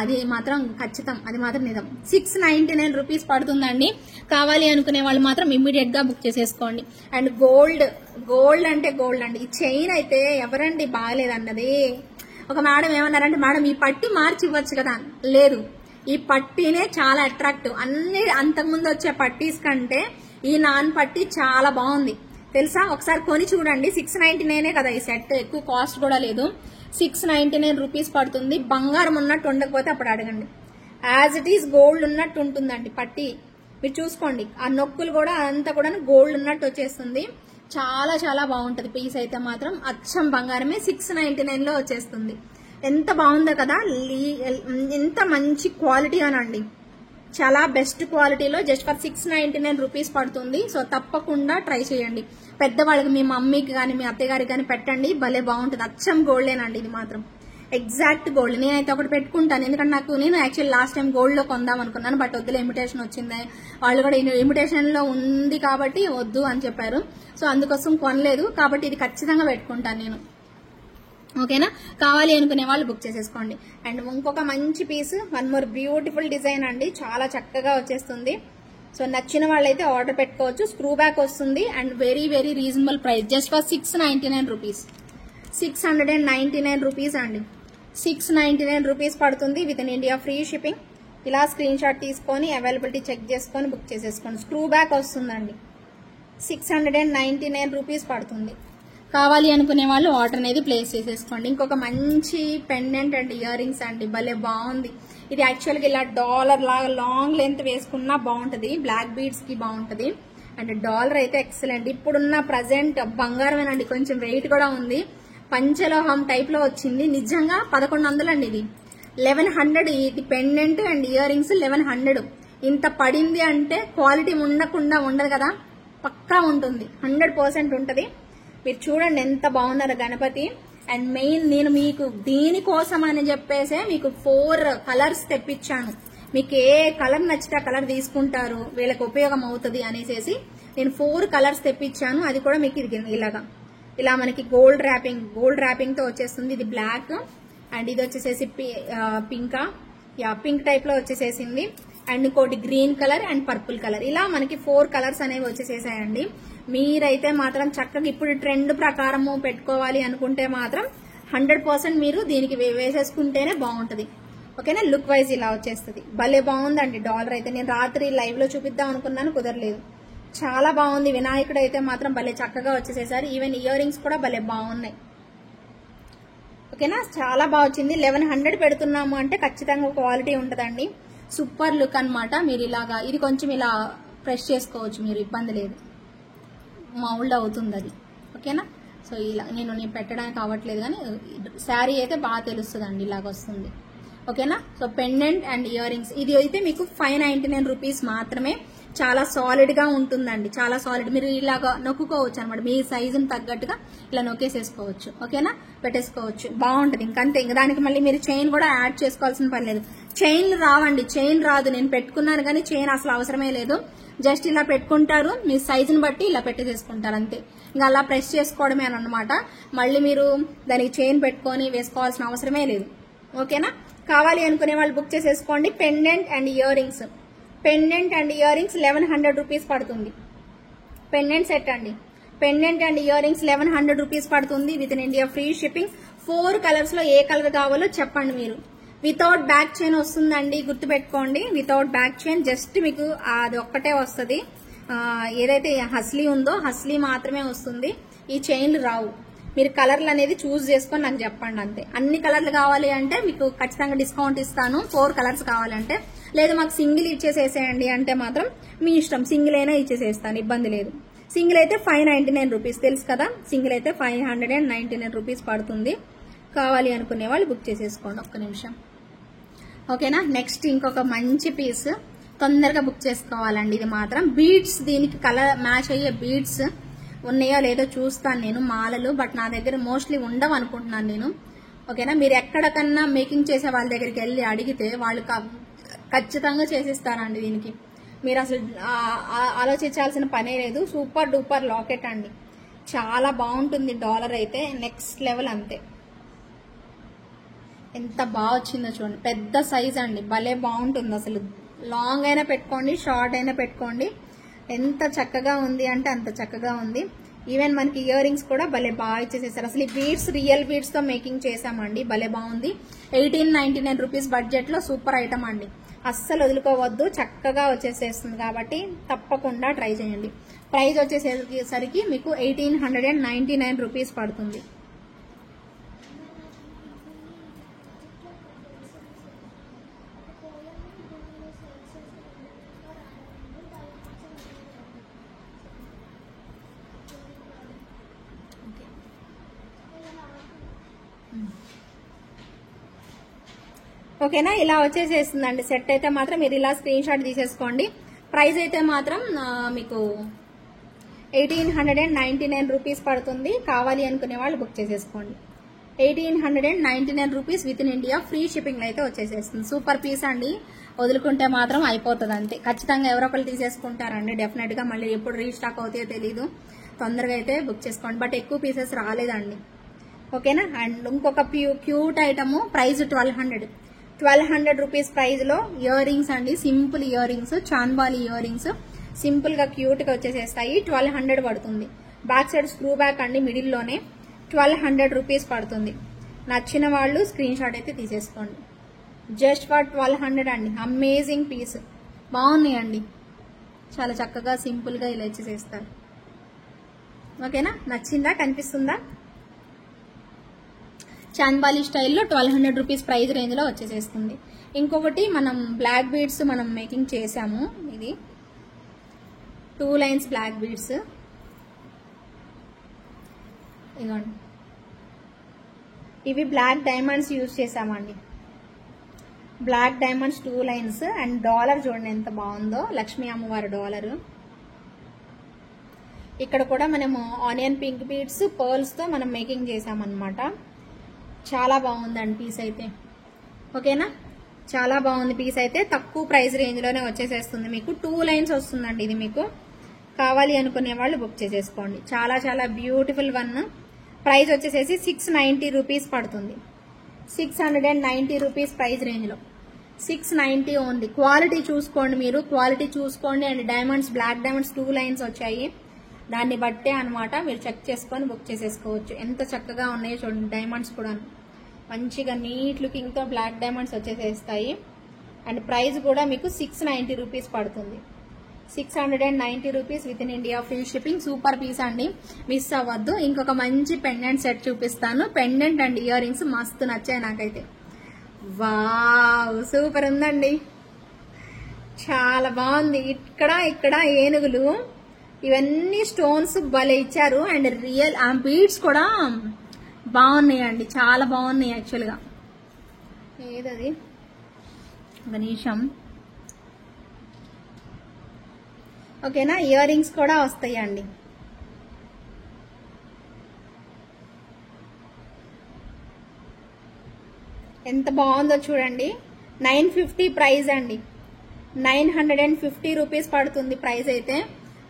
అది మాత్రం ఖచ్చితం, అది మాత్రం నిజం. 699 రూపీస్ పడుతుందండి. కావాలి అనుకునే వాళ్ళు మాత్రం ఇమ్మీడియట్ గా బుక్ చేసేసుకోండి. అండ్ గోల్డ్ అంటే గోల్డ్ అండి. ఈ చైన్ అయితే ఎవరండి బాగాలేదండి. అది ఒక మేడం ఏమన్నారంటే, మేడం ఈ పట్టి మార్చి ఇవ్వచ్చు కదా. లేదు, ఈ పట్టీనే చాలా అట్రాక్టివ్. అన్ని అంతకుముందు వచ్చే పట్టీస్ కంటే ఈ నాన్ పట్టీ చాలా బాగుంది తెలుసా. ఒకసారి కొని చూడండి. 699 కదా ఈ సెట్, ఎక్కువ కాస్ట్ కూడా లేదు. 699 రూపీస్ పడుతుంది. బంగారం ఉన్నట్టు ఉండకపోతే అప్పుడు అడగండి. యాజ్ ఇట్ ఈస్ గోల్డ్ ఉన్నట్టు ఉంటుందండి పట్టీ. మీరు చూసుకోండి, ఆ నొక్కులు కూడా అంతా కూడా గోల్డ్ ఉన్నట్టు వచ్చేస్తుంది. చాలా చాలా బాగుంటది పీస్ అయితే మాత్రం. అచ్చం బంగారమే 699 లో వచ్చేస్తుంది. ఎంత బాగుందో కదా, ఎంత మంచి క్వాలిటీ అనండి. చాలా బెస్ట్ క్వాలిటీలో జస్ట్ ఫర్ 699 రూపీస్ పడుతుంది. సో తప్పకుండా ట్రై చేయండి. పెద్దవాళ్ళకి, మీ మమ్మీకి కానీ మీ అత్తగారికి కానీ పెట్టండి, భలే బాగుంటుంది. అచ్చం గోల్డేనండి ఇది మాత్రం, ఎగ్జాక్ట్ గోల్డ్. నేనైతే ఒకటి పెట్టుకుంటాను, ఎందుకంటే నేను యాక్చువల్లీ లాస్ట్ టైం గోల్డ్ లో కొందాం అనుకున్నాను, బట్ వద్దులే ఇమిటేషన్ వచ్చింది, వాళ్ళు కూడా ఇమిటేషన్ లో ఉంది కాబట్టి వద్దు అని చెప్పారు. సో అందుకోసం కొనలేదు, కాబట్టి ఇది ఖచ్చితంగా పెట్టుకుంటాను నేను. ఓకేనా, కావాలి అనుకునే వాళ్ళు బుక్ చేసేసుకోండి. అండ్ ఇంకొక మంచి పీస్, 1 more బ్యూటిఫుల్ డిజైన్ అండి, చాలా చక్కగా వచ్చేస్తుంది. సో నచ్చిన వాళ్ళైతే ఆర్డర్ పెట్టుకోవచ్చు. స్క్రూ బ్యాక్ వస్తుంది and very very reasonable price, just for 699 rupees. 699 rupees అండి. 699 రూపీస్ పడుతుంది. With in India free shipping. ఇలా స్క్రీన్ షాట్ తీసుకొని అవైలబిలిటీ చెక్ చేసుకొని బుక్ చేసేసుకోండి. స్క్రూ బ్యాక్ వస్తుందండి. 699 రూపీస్ పడుతుంది. కావాలి అనుకునే వాళ్ళు ఆర్డర్ అనేది ప్లేస్ చేసేసుకోండి. ఇంకొక మంచి పెండెంట్ అండ్ ఇయర్ రింగ్స్ అండి, భలే బాగుంది. ఇది యాక్చువల్గా ఇలా డాలర్ లాగా లాంగ్ లెంత్ వేసుకున్నా బాగుంటది, బ్లాక్ బీడ్స్ కి బాగుంటది. అండ్ డాలర్ అయితే ఎక్సలెంట్. ఇప్పుడున్న ప్రజెంట్ బంగారమేనండి, కొంచెం వెయిట్ కూడా ఉంది. పంచలోహం టైప్ లో వచ్చింది. నిజంగా 1100 అండి ఇది. 1100 ఇది పెండెంట్ అండ్ ఇయర్ రింగ్స్ 1100. ఇంత పడింది అంటే క్వాలిటీ ఉండకుండా ఉండదు కదా, పక్కా ఉంటుంది, 100% ఉంటది. మీరు చూడండి ఎంత బాగున్నారు గణపతి. అండ్ మెయిన్ నేను మీకు దీనికోసం అని చెప్పేసి మీకు 4 కలర్స్ తెప్పించాను. మీకు ఏ కలర్ నచ్చితే ఆ కలర్ తీసుకుంటారు, వీళ్ళకి ఉపయోగం అవుతుంది అనేసి నేను 4 కలర్స్ తెప్పించాను. అది కూడా మీకు ఇది ఇలా మనకి గోల్డ్ ర్యాపింగ్ తో వచ్చేస్తుంది. ఇది బ్లాక్ అండ్ ఇది వచ్చేసేసి పింక్ టైప్ లో వచ్చేసేసింది. అండ్ ఇంకోటి green colour and purple colour, ఇలా మనకి 4 కలర్స్ అనేవి వచ్చేసేసాయండి. మీరైతే మాత్రం చక్కగా ఇప్పుడు ట్రెండ్ ప్రకారము పెట్టుకోవాలి అనుకుంటే మాత్రం 100% మీరు దీనికి వేసేసుకుంటేనే బాగుంటది. ఓకేనా, లుక్ వైజ్ ఇలా వచ్చేస్తుంది. భలే బాగుందండి డాలర్ అయితే. నేను రాత్రి లైవ్ లో చూపిద్దాం అనుకున్నాను, కుదరలేదు. చాలా బాగుంది. వినాయకుడు అయితే మాత్రం భలే చక్కగా వచ్చేసేసారు. ఈవెన్ ఇయర్ రింగ్స్ కూడా భలే బాగున్నాయి. ఓకేనా, చాలా బాగా వచ్చింది. 1100 పెడుతున్నాము అంటే ఖచ్చితంగా క్వాలిటీ ఉంటుందండి. సూపర్ లుక్ అన్నమాట. మీరు ఇలాగా ఇది కొంచెం ఇలా ప్రెస్ చేసుకోవచ్చు, మీరు ఇబ్బంది లేదు, మౌల్డ్ అవుతుంది అది. ఓకేనా, సో ఇలా నేను పెట్టడానికి అవ్వట్లేదు కానీ శారీ అయితే బాగా తెలుస్తుందండి, ఇలాగ వస్తుంది. ఓకేనా, so pendant and ear rings ఇది అయితే మీకు 599 రూపీస్ మాత్రమే. చాలా సాలిడ్ గా ఉంటుందండి, చాలా సాలిడ్. మీరు ఇలాగా నొక్కుకోవచ్చు అనమాట, మీ సైజుని తగ్గట్టుగా ఇలా నొక్కేసేసుకోవచ్చు. ఓకేనా, పెట్టేసుకోవచ్చు, బాగుంటది. ఇంకంతే, ఇంక దానికి మళ్ళీ మీరు చైన్ కూడా యాడ్ చేసుకోవాల్సిన పని లేదు. చైన్లు రావండి, చైన్ రాదు. నేను పెట్టుకున్నాను కానీ చైన్ అసలు అవసరమే లేదు. జస్ట్ ఇలా పెట్టుకుంటారు, మీ సైజుని బట్టి ఇలా పెట్టేసేసుకుంటారు అంతే. ఇంకా అలా ప్రెస్ చేసుకోవడమే అన్నమాట. మళ్ళీ మీరు దానికి చైన్ పెట్టుకొని వేసుకోవాల్సిన అవసరమే లేదు. ఓకేనా, కావాలి అనుకునే వాళ్ళు బుక్ చేసేసుకోండి. Pendant and year rings, pendant and year rings 1100 rupees పడుతుంది. పెండెంట్ సెట్ అండి, pendant and year rings 1100 rupees పడుతుంది. With in India free shipping. 4 colours లో ఏ కలర్ కావాలో చెప్పండి మీరు. వితౌట్ బ్యాక్ చైన్ వస్తుందండి, గుర్తుపెట్టుకోండి. వితౌట్ బ్యాక్ చైన్, జస్ట్ మీకు అది ఒక్కటే వస్తుంది. ఏదైతే హస్లీ ఉందో హస్లీ మాత్రమే వస్తుంది. ఈ చైన్లు రావు. మీరు కలర్లు అనేది చూస్ చేసుకొని నాకు చెప్పండి అంతే. అన్ని కలర్లు కావాలి అంటే మీకు ఖచ్చితంగా డిస్కౌంట్ ఇస్తాను. 4 కలర్స్ కావాలంటే. లేదు మాకు సింగిల్ ఇచ్చేసేసేయండి అంటే మాత్రం మీ ఇష్టం, సింగిల్ అయినా ఇచ్చేసేస్తాను, ఇబ్బంది లేదు. సింగిల్ అయితే 599 రూపీస్, తెలుసు కదా. సింగిల్ అయితే 599 రూపీస్ పడుతుంది. కావాలి అనుకునే వాళ్ళు బుక్ చేసేసుకోండి. ఒక్క నిమిషం. ఓకేనా, నెక్స్ట్ ఇంకొక మంచి పీస్ తొందరగా బుక్ చేసుకోవాలండి. ఇది మాత్రం బీడ్స్, దీనికి కలర్ మ్యాచ్ అయ్యే బీడ్స్ ఉన్నాయో లేదో చూస్తాను నేను, మాలలు. బట్ నా దగ్గర మోస్ట్లీ ఉండవు అనుకుంటున్నాను నేను. ఓకేనా, మీరు ఎక్కడికన్నా మేకింగ్ చేసే వాళ్ళ దగ్గరికి వెళ్ళి అడిగితే వాళ్ళు ఖచ్చితంగా చేసిస్తారండి. దీనికి మీరు అసలు ఆలోచించాల్సిన పనే లేదు. సూపర్ డూపర్ లాకెట్ అండి, చాలా బాగుంటుంది. డాలర్ అయితే నెక్స్ట్ లెవెల్ అంతే. ఎంత బాగా వచ్చిందో చూడండి, పెద్ద సైజ్ అండి, భలే బాగుంటుంది. అసలు లాంగ్ అయినా పెట్టుకోండి, షార్ట్ అయినా పెట్టుకోండి. ఎంత చక్కగా ఉంది అంటే అంత చక్కగా ఉంది. ఈవెన్ మనకి ఇయర్ రింగ్స్ కూడా భలే బాగా ఇచ్చేసేసారు. అసలు ఈ బీడ్స్ రియల్ బీడ్స్ తో మేకింగ్ చేసామండి, భలే బాగుంది. 1899 రూపీస్ బడ్జెట్ లో సూపర్ ఐటమ్ అండి, అస్సలు వదులుకోవద్దు. చక్కగా వచ్చేసేస్తుంది కాబట్టి తప్పకుండా ట్రై చేయండి. ప్రైస్ వచ్చేసరికి మీకు 1899 రూపీస్ పడుతుంది. ఓకేనా, ఇలా వచ్చేసేస్తుందండి సెట్ అయితే మాత్రం. మీరు ఇలా స్క్రీన్ షాట్ తీసేసుకోండి. ప్రైస్ అయితే మాత్రం మీకు 1899 రూపీస్ పడుతుంది. కావాలి అనుకునే వాళ్ళు బుక్ చేసేసుకోండి. 1899 rupees with in India free shipping అయితే వచ్చేసేస్తుంది. సూపర్ పీస్ అండి, వదులుకుంటే మాత్రం అయిపోతుంది అంతే. ఖచ్చితంగా ఎవరో ఒకరు తీసేసుకుంటారండి డెఫినెట్ గా. మళ్ళీ ఎప్పుడు రీస్టాక్ అవుతాయో తెలీదు. తొందరగా అయితే బుక్ చేసుకోండి. బట్ ఎక్కువ పీసెస్ రాలేదండి. ఓకేనా, అండ్ ఇంకొక cute item, price 1200 rupees price లో ఇయర్ రింగ్స్ అండి. Simple ear rings, chandbali ear rings, simple గా క్యూట్ గా వచ్చేసేస్తాయి. 1200 పడుతుంది. బ్యాక్ సైడ్ స్క్రూ బ్యాక్ అండి, మిడిల్ లోనే 1200 రూపీస్ పడుతుంది. నచ్చిన వాళ్ళు స్క్రీన్ షాట్ అయితే తీసేసుకోండి. జస్ట్ ఫర్ 1200 అండి. అమేజింగ్ పీస్, బాగున్నాయండి. చాలా చక్కగా సింపుల్ గా ఇలా ఇచ్చేసేస్తారు. ఓకేనా, నచ్చిందా, కనిపిస్తుందా? చాన్బాలి స్టైల్లో 1200 రూపీస్ ప్రైస్ రేంజ్ లో వచ్చేసేస్తుంది. ఇంకొకటి మనం బ్లాక్ బీడ్స్ మనం మేకింగ్ చేసాము. ఇది 2 లైన్స్ బ్లాక్ బీడ్స్, ఇదిగోండి. ఇవి బ్లాక్ డైమండ్స్ యూజ్ చేసామండి. Black diamonds 2 lines. And dollar చూడండి ఎంత బాగుందో, లక్ష్మీ అమ్మవారి డాలర్. ఇక్కడ కూడా మనము ఆనియన్ పింక్ బీడ్స్ పర్ల్స్ తో మనం మేకింగ్ చేసామన్నమాట. చాలా బాగుందండి పీస్ అయితే. ఓకేనా, చాలా బాగుంది పీస్ అయితే. తక్కువ ప్రైస్ రేంజ్ లోనే వచ్చేసేస్తుంది. మీకు 2 లైన్స్ వస్తుందండి ఇది. మీకు కావాలి అనుకునే వాళ్ళు బుక్ చేసేసుకోండి. చాలా చాలా బ్యూటిఫుల్ వన్. ప్రైస్ వచ్చేసేసి 690 రూపీస్ పడుతుంది. 690 రూపీస్ ప్రైస్ రేంజ్ లో 690 ఓన్లీ. క్వాలిటీ చూసుకోండి, మీరు క్వాలిటీ చూసుకోండి. And diamonds, black diamonds 2 lines వచ్చాయి, దాన్ని బట్టే అనమాట. మీరు చెక్ చేసుకొని బుక్ చేసేసుకోవచ్చు. ఎంత చక్కగా ఉన్నాయో చూడండి. డైమండ్స్ కూడా మంచిగా నీట్ లుకింగ్ తో బ్లాక్ డైమండ్స్ వచ్చేసేస్తాయి. అండ్ ప్రైస్ కూడా మీకు 690 రూపీస్ పడుతుంది. 690 rupees with in India, free shipping. Super piece అండి, మిస్ అవ్వద్దు. ఇంకొక మంచి పెండెంట్ సెట్ చూపిస్తాను. పెండెంట్ అండ్ ఇయర్ రింగ్స్ మస్తు నచ్చాయి నాకైతే. వావ్, సూపర్ ఉందండి, చాలా బాగుంది. ఇక్కడ ఏనుగులు, ఇవన్నీ స్టోన్స్ భలే ఇచ్చారు. అండ్ రియల్ బీడ్స్ కూడా బాగున్నాయండి, చాలా బాగున్నాయి యాక్చువల్గా. ఏదది గణేశం. ఓకేనా, ఇయర్ రింగ్స్ కూడా వస్తాయండి. ఎంత బాగుందో చూడండి. 950 ప్రైస్ అండి, 950 రూపీస్ పడుతుంది ప్రైస్ అయితే.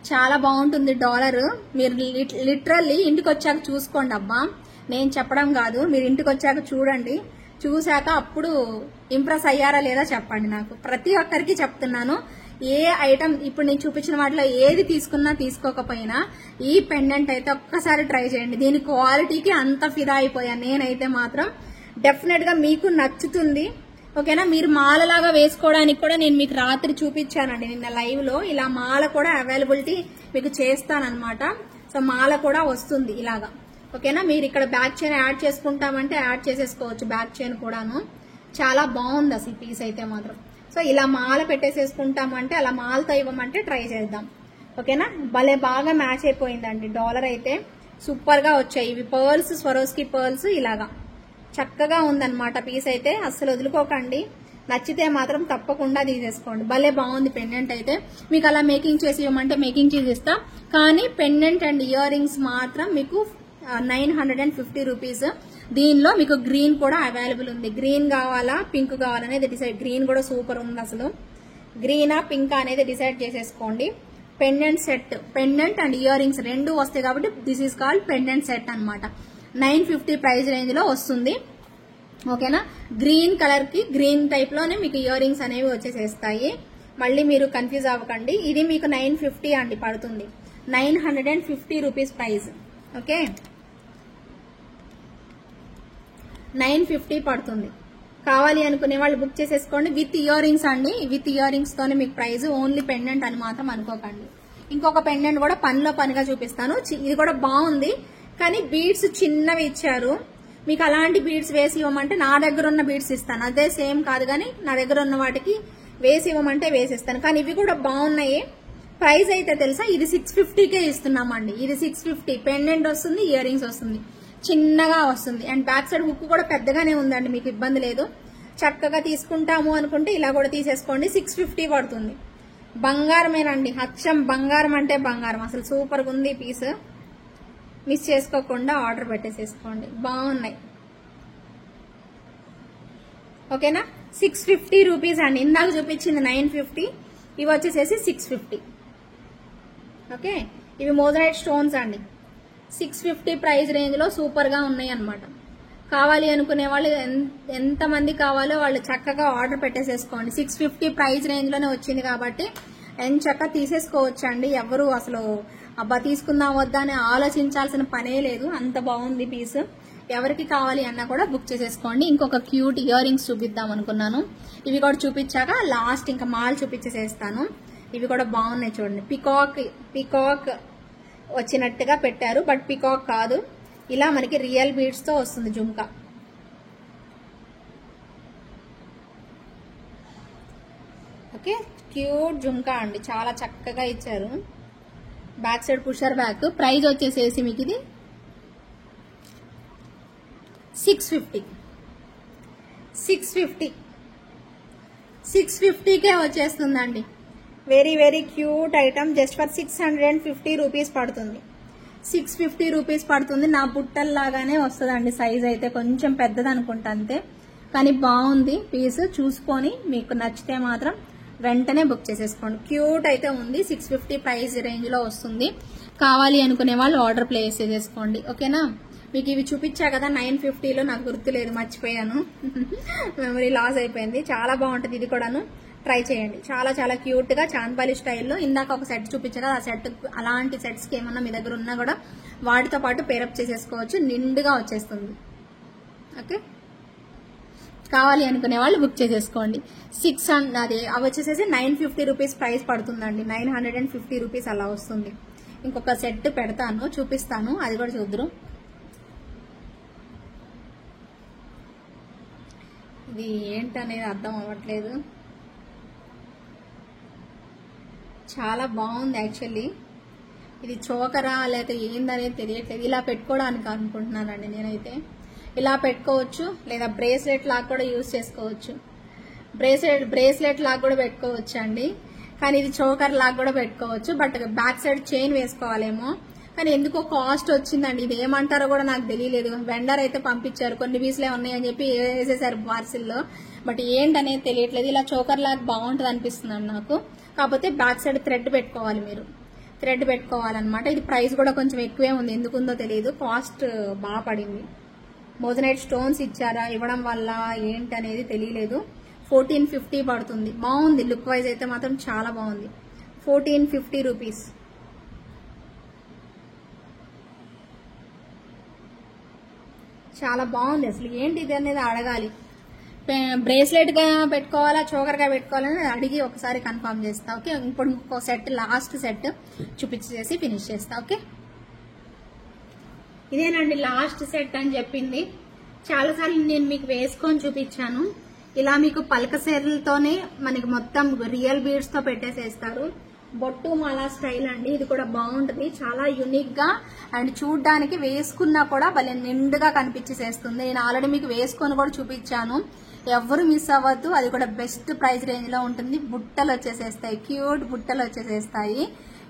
చాలా బాగుంటుంది డాలర్. మీరు లిటరల్లీ ఇంటికి వచ్చాక చూసుకోండి అబ్బా, నేను చెప్పడం కాదు. మీరు ఇంటికి వచ్చాక చూడండి, చూశాక అప్పుడు ఇంప్రెస్ అయ్యారా లేదా చెప్పండి నాకు. ప్రతి ఒక్కరికి చెప్తున్నాను, ఏ ఐటమ్ ఇప్పుడు నేను చూపించిన వాటిలో ఏది తీసుకున్నా తీసుకోకపోయినా ఈ పెండెంట్ అయితే ఒక్కసారి ట్రై చేయండి. దీని క్వాలిటీకి అంత ఫిదా అయిపోయాను నేనైతే మాత్రం. డెఫినెట్ గా మీకు నచ్చుతుంది. ఓకేనా, మీరు మాలలాగా వేసుకోవడానికి కూడా నేను మీకు రాత్రి చూపించానండి నిన్న లైవ్ లో. ఇలా మాల కూడా అవైలబిలిటీ మీకు చేస్తానన్నమాట. సో మాల కూడా వస్తుంది ఇలాగా. ఓకేనా, మీరు ఇక్కడ బ్యాక్ చైన్ యాడ్ చేసుకుంటామంటే యాడ్ చేసేసుకోవచ్చు, బ్యాక్ చైన్ కూడాను. చాలా బాగుంది అసలు పీస్ అయితే మాత్రం. సో ఇలా మాల పెట్టేసేసుకుంటామంటే, అలా మాలతో ఇవ్వమంటే ట్రై చేద్దాం. ఓకేనా, భలే బాగా మ్యాచ్ అయిపోయిందండి. డాలర్ అయితే సూపర్ గా వచ్చాయి. ఇవి పర్ల్స్, స్వరోస్కి పర్ల్స్, ఇలాగా చక్కగా ఉందన్నమాట పీస్ అయితే. అస్సలు వదులుకోకండి, నచ్చితే మాత్రం తప్పకుండా తీసేసుకోండి. భలే బాగుంది పెండెంట్ అయితే. మీకు అలా మేకింగ్ చేసి ఇవ్వమంటే మేకింగ్ చేసి ఇస్తా. కానీ పెండెంట్ అండ్ ఇయర్ రింగ్స్ మాత్రం మీకు 950 రూపీస్. దీనిలో మీకు గ్రీన్ కూడా అవైలబుల్ ఉంది. గ్రీన్ కావాలా పింక్ కావాలనేది డిసైడ్. గ్రీన్ కూడా సూపర్ ఉంది అసలు. గ్రీనా పింక్ అనేది డిసైడ్ చేసేసుకోండి. Pendant set, pendant and ear rings రెండు వస్తాయి కాబట్టి this is called pendant set అన్నమాట. 950 ప్రైస్ రేంజ్ లో వస్తుంది. ఓకేనా, గ్రీన్ కలర్ కి గ్రీన్ టైప్ లోనే మీకు ఇయర్ రింగ్స్ అనేవి వచ్చేసేస్తాయి. మళ్ళీ మీరు కన్ఫ్యూజ్ అవ్వకండి. ఇది మీకు 950 అండి పడుతుంది. 950 రూపీస్ ప్రైస్. ఓకే, 950 పడుతుంది. కావాలి అనుకునే వాళ్ళు బుక్ చేసేసుకోండి. విత్ ఇయర్ రింగ్స్ అండి, విత్ ఇయర్ రింగ్స్ తోనే మీకు ప్రైస్. ఓన్లీ పెండెంట్ అని మాత్రం అనుకోకండి. ఇంకొక పెండెంట్ కూడా పనిలో పనిగా చూపిస్తాను. ఇది కూడా బాగుంది, కానీ బీడ్స్ చిన్నవి ఇచ్చారు. మీకు అలాంటి బీడ్స్ వేసి ఇవ్వమంటే నా దగ్గర ఉన్న బీడ్స్ ఇస్తాను. అదే సేమ్ కాదు కానీ నా దగ్గర ఉన్న వాటికి వేసి ఇవ్వమంటే వేసిస్తాను. కానీ ఇవి కూడా బాగున్నాయి. ప్రైస్ అయితే తెలుసా, ఇది 650కే ఇస్తున్నామండి. ఇది 650. పెండెంట్ వస్తుంది, ఇయర్ రింగ్స్ వస్తుంది, చిన్నగా వస్తుంది. అండ్ బ్యాక్ సైడ్ హుక్ కూడా పెద్దగానే ఉందండి, మీకు ఇబ్బంది లేదు. చక్కగా తీసుకుంటాము అనుకుంటే ఇలా కూడా తీసేసుకోండి. 650 పడుతుంది. బంగారమేనండి, అచ్చం బంగారం అంటే బంగారం. అసలు సూపర్గా ఉంది పీస్. మిస్ చేసుకోకుండా ఆర్డర్ పెట్టేసేసుకోండి. బాగున్నాయి. ఓకేనా, 650 రూపీస్ అండి. ఇందాక చూపించింది 950, ఇవి వచ్చేసేసి 650. ఓకే, ఇవి మోజరైట్ స్టోన్స్ అండి. 650 ప్రైస్ రేంజ్ లో సూపర్ గా ఉన్నాయి అన్నమాట. కావాలి అనుకునే వాళ్ళు ఎంతమంది కావాలో వాళ్ళు చక్కగా ఆర్డర్ పెట్టేసేసుకోండి. 650 ప్రైస్ రేంజ్ లోనే వచ్చింది కాబట్టి ఎంచక్క తీసేసుకోవచ్చు అండి. ఎవరు అసలు అబ్బా తీసుకుందాం వద్దా అని ఆలోచించాల్సిన పనే లేదు. అంత బాగుంది పీస్. ఎవరికి కావాలి అన్నా కూడా బుక్ చేసేసుకోండి. ఇంకొక క్యూట్ ఇయర్ రింగ్స్ చూపిద్దాం అనుకున్నాను. ఇవి కూడా చూపించాక లాస్ట్ ఇంకా మాల్ చూపించేసేస్తాను. ఇవి కూడా బాగున్నాయి చూడండి. పికాక్ వచ్చినట్టుగా పెట్టారు, బట్ పికాక్ కాదు. ఇలా మనకి రియల్ బీడ్స్ తో వస్తుంది జుంకా. ఓకే, క్యూట్ జుంకా అండి, చాలా చక్కగా ఇచ్చారు. Back side pusher back. Price వచ్చేసేసి మీకు ఇది 650కే వచ్చేస్తుందండి. Very very cute item. Just for 650 rupees పడుతుంది. 650 రూపీస్ పడుతుంది. నా బుట్టల్లాగానే వస్తుందండి. సైజ్ అయితే కొంచెం పెద్దది అనుకుంటా అంతే, కానీ బాగుంది పీస్. చూసుకొని మీకు నచ్చితే మాత్రం వెంటనే బుక్ చేసేసుకోండి. క్యూట్ అయితే ఉంది. 650 ప్రైస్ రేంజ్ లో వస్తుంది. కావాలి అనుకునే వాళ్ళు ఆర్డర్ ప్లేస్ చేసేసుకోండి. ఓకేనా, మీకు ఇవి చూపించా కదా 950లో, నాకు గుర్తులేదు, మర్చిపోయాను. మెమరీ లాస్ అయిపోయింది. చాలా బాగుంటుంది ఇది కూడాను, ట్రై చేయండి. చాలా చాలా క్యూట్ గా చాంద్బాలి స్టైల్లో. ఇందాక ఒక సెట్ చూపించారు, ఆ సెట్ అలాంటి సెట్స్ కి ఏమన్నా మీ దగ్గర ఉన్నా కూడా వాటితో పాటు పేరప్ చేసేసుకోవచ్చు, నిండుగా వచ్చేస్తుంది. ఓకే, కావాలి అనుకునే వాళ్ళు బుక్ చేసేసుకోండి. 600 అవి వచ్చేసేసి 950 రూపీస్ ప్రైస్ పడుతుందండి. 950 రూపీస్ అలా వస్తుంది. ఇంకొక సెట్ పెడతాను, చూపిస్తాను, అది కూడా చూద్దరు. ఇది ఏంటనేది అర్థం అవ్వట్లేదు. చాలా బాగుంది యాక్చువల్లీ. ఇది చోకరా లేకపోతే ఏందనేది తెలియట్లేదు. ఇలా పెట్టుకోవడానికి అనుకుంటున్నానండి నేనైతే. ఇలా పెట్టుకోవచ్చు, లేదా బ్రేస్లెట్ లాగా కూడా యూజ్ చేసుకోవచ్చు. బ్రేస్లెట్ లాగా కూడా పెట్టుకోవచ్చు అండి, కానీ ఇది చోకర్ లాగా కూడా పెట్టుకోవచ్చు. బట్ బ్యాక్ సైడ్ చైన్ వేసుకోవాలేమో, కానీ ఎందుకో కాస్ట్ వచ్చిందండి. ఇది ఏమంటారో కూడా నాకు తెలియలేదు. వెండర్ అయితే పంపించారు, కొన్ని పీసులే ఉన్నాయని చెప్పి వేసేసారు పార్సిల్లో. బట్ ఏంటనేది తెలియట్లేదు. ఇలా చోకర్ లాగా బాగుంటుంది అనిపిస్తుంది నాకు. కాకపోతే బ్యాక్ సైడ్ థ్రెడ్ పెట్టుకోవాలి, మీరు థ్రెడ్ పెట్టుకోవాలన్నమాట. ఇది ప్రైస్ కూడా కొంచెం ఎక్కువే ఉంది, ఎందుకుందో తెలియదు. కాస్ట్ బాగా పడింది. మోజనైట్ స్టోన్స్ ఇచ్చారా, ఇవ్వడం వల్ల ఏంటనేది తెలియలేదు. 1450 పడుతుంది. బాగుంది, లుక్ వైజ్ అయితే మాత్రం చాలా బాగుంది. 1450 రూపీస్. చాలా బాగుంది. అసలు ఏంటి ఇది అనేది అడగాలి. బ్రేస్లెట్ గా పెట్టుకోవాలా, చోకర్ గా పెట్టుకోవాలని అడిగి ఒకసారి కన్ఫర్మ్ చేస్తా. ఓకే, ఇప్పుడు ఇంకో సెట్, లాస్ట్ సెట్ చూపించేసి ఫినిష్ చేస్తా. ఓకే, ఇదేనండి లాస్ట్ సెట్ అని చెప్పింది. చాలాసార్లు నేను మీకు వేసుకొని చూపించాను. ఇలా మీకు పలక సెర్లతోనే మనకి మొత్తం రియల్ బీడ్స్ తో పెట్టేసేస్తారు. బొట్టు మాలా స్టైల్ అండి. ఇది కూడా బాగుంటుంది, చాలా యూనిక్ గా అండ్ చూడ్డానికి వేసుకున్నా కూడా భలే నిండుగా కనిపించేసేస్తుంది. నేను ఆల్రెడీ మీకు వేసుకొని కూడా చూపించాను, ఎవరు మిస్ అవ్వద్దు. అది కూడా బెస్ట్ ప్రైస్ రేంజ్ లో ఉంటుంది. బుట్టలు వచ్చేసేస్తాయి, క్యూట్ బుట్టలు వచ్చేసేస్తాయి.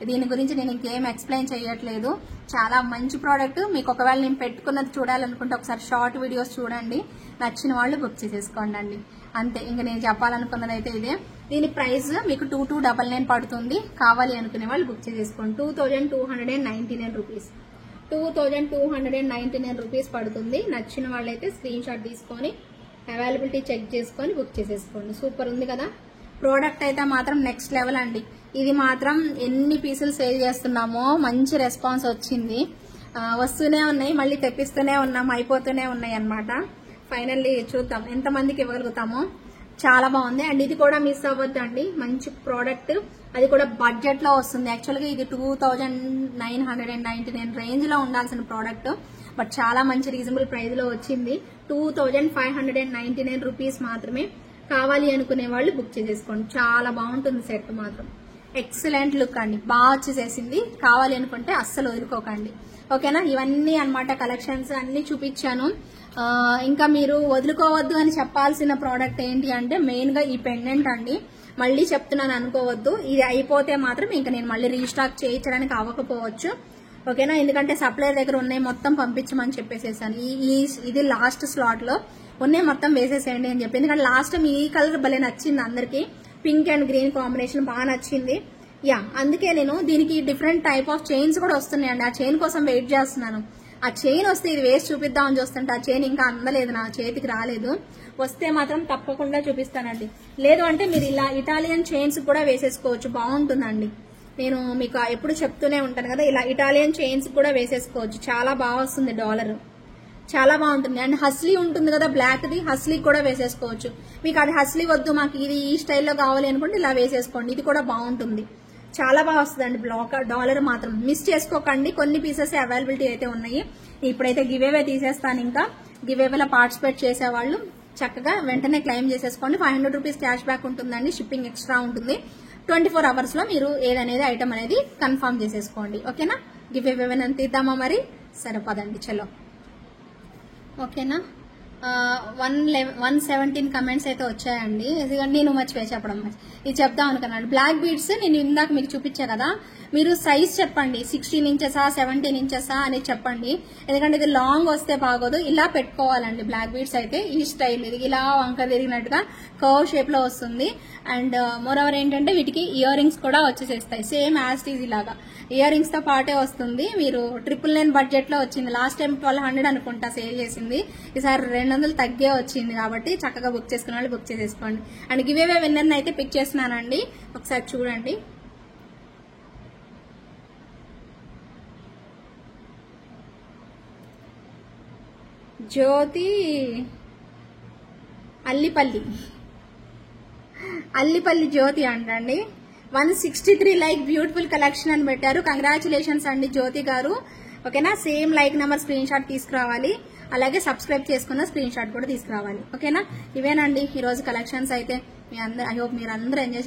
దీని గురించి నేను ఇంకేం ఎక్స్ప్లెయిన్ చేయట్లేదు. చాలా మంచి ప్రోడక్ట్. మీకు ఒకవేళ నేను పెట్టుకున్నది చూడాలనుకుంటే ఒకసారి షార్ట్ వీడియోస్ చూడండి, నచ్చిన వాళ్ళు బుక్ చేసేసుకోండి అండి. అంతే, ఇంకా నేను చెప్పాలనుకున్నది అయితే ఇదే. దీని ప్రైస్ మీకు 2299 పడుతుంది. కావాలి అనుకునే వాళ్ళు బుక్ చేసేసుకోండి. 2299 రూపీస్, 2299 రూపీస్ పడుతుంది. నచ్చిన వాళ్ళైతే స్క్రీన్ షాట్ తీసుకొని అవైలబిలిటీ చెక్ చేసుకొని బుక్ చేసేసుకోండి. సూపర్ ఉంది కదా ప్రోడక్ట్ అయితే మాత్రం నెక్స్ట్ లెవెల్ అండి. ఇది మాత్రం ఎన్ని పీసులు సేల్ చేస్తున్నామో మంచి రెస్పాన్స్ వచ్చింది. వస్తూనే ఉన్నాయి, మళ్ళీ తెప్పిస్తూనే ఉన్నాం, అయిపోతూనే ఉన్నాయి అన్నమాట. ఫైనల్లీ చూద్దాం ఎంతమందికి ఇవ్వగలుగుతామో. చాలా బాగుంది. అండ్ ఇది కూడా మిస్ అవ్వద్దు అండి, మంచి ప్రోడక్ట్. అది కూడా బడ్జెట్ లో వస్తుంది. యాక్చువల్గా ఇది 2999 రేంజ్ లో ఉండాల్సిన ప్రోడక్ట్, బట్ చాలా మంచి రీజనబుల్ ప్రైస్ లో వచ్చింది. 2599 రూపీస్ మాత్రమే. కావాలి అనుకునే వాళ్ళు బుక్ చేసేసుకోండి. చాలా బాగుంటుంది సెట్ మాత్రం. ఎక్సలెంట్ లుక్ అండి, బాగా వచ్చేసేసింది. కావాలి అనుకుంటే అస్సలు వదులుకోకండి. ఓకేనా, ఇవన్నీ అన్నమాట కలెక్షన్స్ అన్ని చూపించాను. ఇంకా మీరు వదులుకోవద్దు అని చెప్పాల్సిన ప్రోడక్ట్ ఏంటి అంటే మెయిన్ గా ఈ పెండెంట్ అండి. మళ్ళీ చెప్తున్నాను అనుకోవద్దు, ఇది అయిపోతే మాత్రం ఇంకా నేను మళ్ళీ రీస్టాక్ చేయించడానికి అవ్వకపోవచ్చు. ఓకేనా, ఎందుకంటే సప్లైర్ దగ్గర ఉన్నాయి మొత్తం పంపించమని చెప్పేసేసాను. ఇది లాస్ట్ స్లాట్ లో ఉన్నాయి, మొత్తం వేసేసేయండి అని చెప్పి. ఎందుకంటే లాస్ట్ టైం ఈ కలర్ భలే నచ్చింది అందరికి, పింక్ అండ్ గ్రీన్ కాంబినేషన్ బాగా నచ్చింది. యా, అందుకే నేను దీనికి డిఫరెంట్ టైప్ ఆఫ్ చైన్స్ కూడా వస్తున్నాయండి. ఆ చైన్ కోసం వెయిట్ చేస్తున్నాను. ఆ చైన్ వస్తే ఇది వేసి చూపిద్దామని చూస్తుంటే ఆ చైన్ ఇంకా అందలేదు, నా చేతికి రాలేదు. వస్తే మాత్రం తప్పకుండా చూపిస్తానండి. లేదు అంటే మీరు ఇలా ఇటాలియన్ చైన్స్ కూడా వేసేసుకోవచ్చు, బాగుంటుందండి. నేను మీకు ఎప్పుడు చెప్తూనే ఉంటాను కదా, ఇలా ఇటాలియన్ చైన్స్ కూడా వేసేసుకోవచ్చు. చాలా బాగా వస్తుంది డాలర్, చాలా బాగుంటుంది. అండ్ హస్లీ ఉంటుంది కదా బ్లాక్ ది, హస్లీ కూడా వేసేసుకోవచ్చు. మీకు అది హస్లీ వద్దు, మాకు ఇది ఈ స్టైల్లో కావాలి అనుకుంటే ఇలా వేసేసుకోండి, ఇది కూడా బాగుంటుంది. చాలా బాగా వస్తుందండి డాలర్ మాత్రం మిస్ చేసుకోకండి. కొన్ని పీసెస్ అవైలబిలిటీ అయితే ఉన్నాయి. ఇప్పుడైతే గివేవే తీసేస్తాను. ఇంకా గివేవేలో పార్టిసిపేట్ చేసేవాళ్ళు చక్కగా వెంటనే క్లెయిమ్ చేసేసుకోండి. 500 రూపీస్ క్యాష్ బ్యాక్ ఉంటుందండి, షిప్పింగ్ ఎక్స్ట్రా ఉంటుంది. 24 అవర్స్ లో మీరు ఏదనేది ఐటమ్ అనేది కన్ఫర్మ్ చేసేసుకోండి. ఓకేనా, గివేవే తీద్దామా మరి? సరే పదండి, చలో. ఓకేనా, 117 కమెంట్స్ అయితే వచ్చాయండి. ఎందుకంటే నేను మర్చిపోయి చెప్పడం, ఇది చెప్దాం అనుకున్నాను. బ్లాక్ బీడ్స్ నేను ఇందాక మీకు చూపించా కదా, మీరు సైజ్ చెప్పండి, 16 ఇంచెసా 17 ఇంచెసా అని చెప్పండి. ఎందుకంటే ఇది లాంగ్ వస్తే బాగోదు, ఇలా పెట్టుకోవాలండి బ్లాక్ బీడ్స్ అయితే. ఈ స్టైల్ ఇది ఇలా వంక తిరిగినట్టుగా కర్వ్ షేప్ లో వస్తుంది. అండ్ మోరవర్ ఏంటంటే వీటికి ఇయర్ రింగ్స్ కూడా వచ్చేసేస్తాయి, సేమ్ యాజ్ టీజ్ ఇలాగా ఇయర్ రింగ్స్ తో పాటే వస్తుంది. మీరు 999 బడ్జెట్ లో వచ్చింది. లాస్ట్ టైం 1200 అనుకుంటా సేల్ చేసింది, ఈసారి 200 తగ్గే వచ్చింది. కాబట్టి చక్కగా బుక్ చేసుకున్న వాళ్ళు బుక్ చేసేసుకోండి. అండ్ గివ్ అవే విన్నర్ అయితే పిక్ చేస్తున్నానండి, ఒకసారి చూడండి. జ్యోతి అల్లిపల్లి జ్యోతి అంటండి. 163 లైక్ బ్యూటిఫుల్ కలెక్షన్ అని పెట్టారు. కంగ్రాచులేషన్స్ అండి జ్యోతి గారు. ఓకేనా, same like number screen shot తీసుకురావాలి, అలాగే సబ్స్క్రైబ్ చేసుకున్న స్క్రీన్ షాట్ కూడా తీసుకురావాలి. ఓకేనా, ఇవేనండి ఈరోజు కలెక్షన్స్ అయితే. మీ అందరూ ఐ హోప్ మీరు అందరూ ఎంజాయ్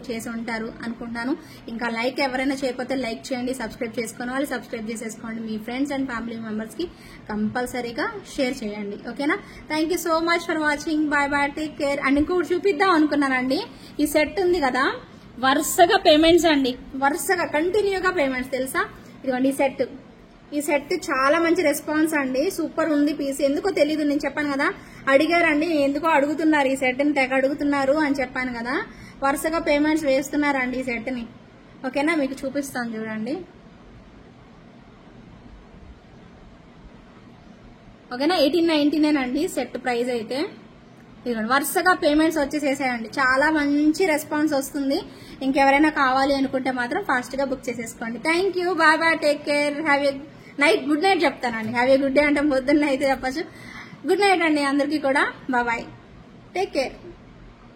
చేసి ఉంటారు అనుకుంటాను. ఇంకా లైక్ ఎవరైనా చేయకపోతే లైక్ చేయండి, సబ్స్క్రైబ్ చేసుకున్న వాళ్ళు సబ్స్క్రైబ్ చేసేసుకోండి. మీ ఫ్రెండ్స్ అండ్ ఫ్యామిలీ మెంబర్స్ కి కంపల్సరీగా షేర్ చేయండి. ఓకేనా, thank you so much for watching. Bye bye, take care. And ఇంకోటి చూపిద్దాం అనుకున్నానండి, ఈ సెట్ ఉంది కదా, వరుసగా పేమెంట్స్ అండి, వరుసగా కంటిన్యూగా పేమెంట్స్ తెలుసా. ఇదిగోండి ఈ సెట్ చాలా మంచి రెస్పాన్స్ అండి, సూపర్ ఉంది పీస్. ఎందుకో తెలీదు, నేను చెప్పాను కదా, అడిగారండి ఎందుకో అడుగుతున్నారు, ఈ సెట్ ని తెగ అడుగుతున్నారు అని చెప్పాను కదా. వరుసగా పేమెంట్స్ వేస్తున్నారండి ఈ సెట్ ని. ఓకేనా, మీకు చూపిస్తాను చూడండి. ఓకేనా, 1899 అండి సెట్ ప్రైస్ అయితే. ఇదిగోండి వరుసగా పేమెంట్స్ వచ్చేసేసాయండి, చాలా మంచి రెస్పాన్స్ వస్తుంది. ఇంకెవరైనా కావాలి అనుకుంటే మాత్రం ఫాస్ట్ గా బుక్ చేసేసుకోండి. Thank you, bye bye, take care, have a night. Good night చెప్తానండి, హ్యావ్ ఏ గుడ్ డే అంటే పొద్దున్న అయితే చెప్పచ్చు. గుడ్ నైట్ అండి అందరికీ కూడా, బాయ్ బాయ్, టేక్ కేర్.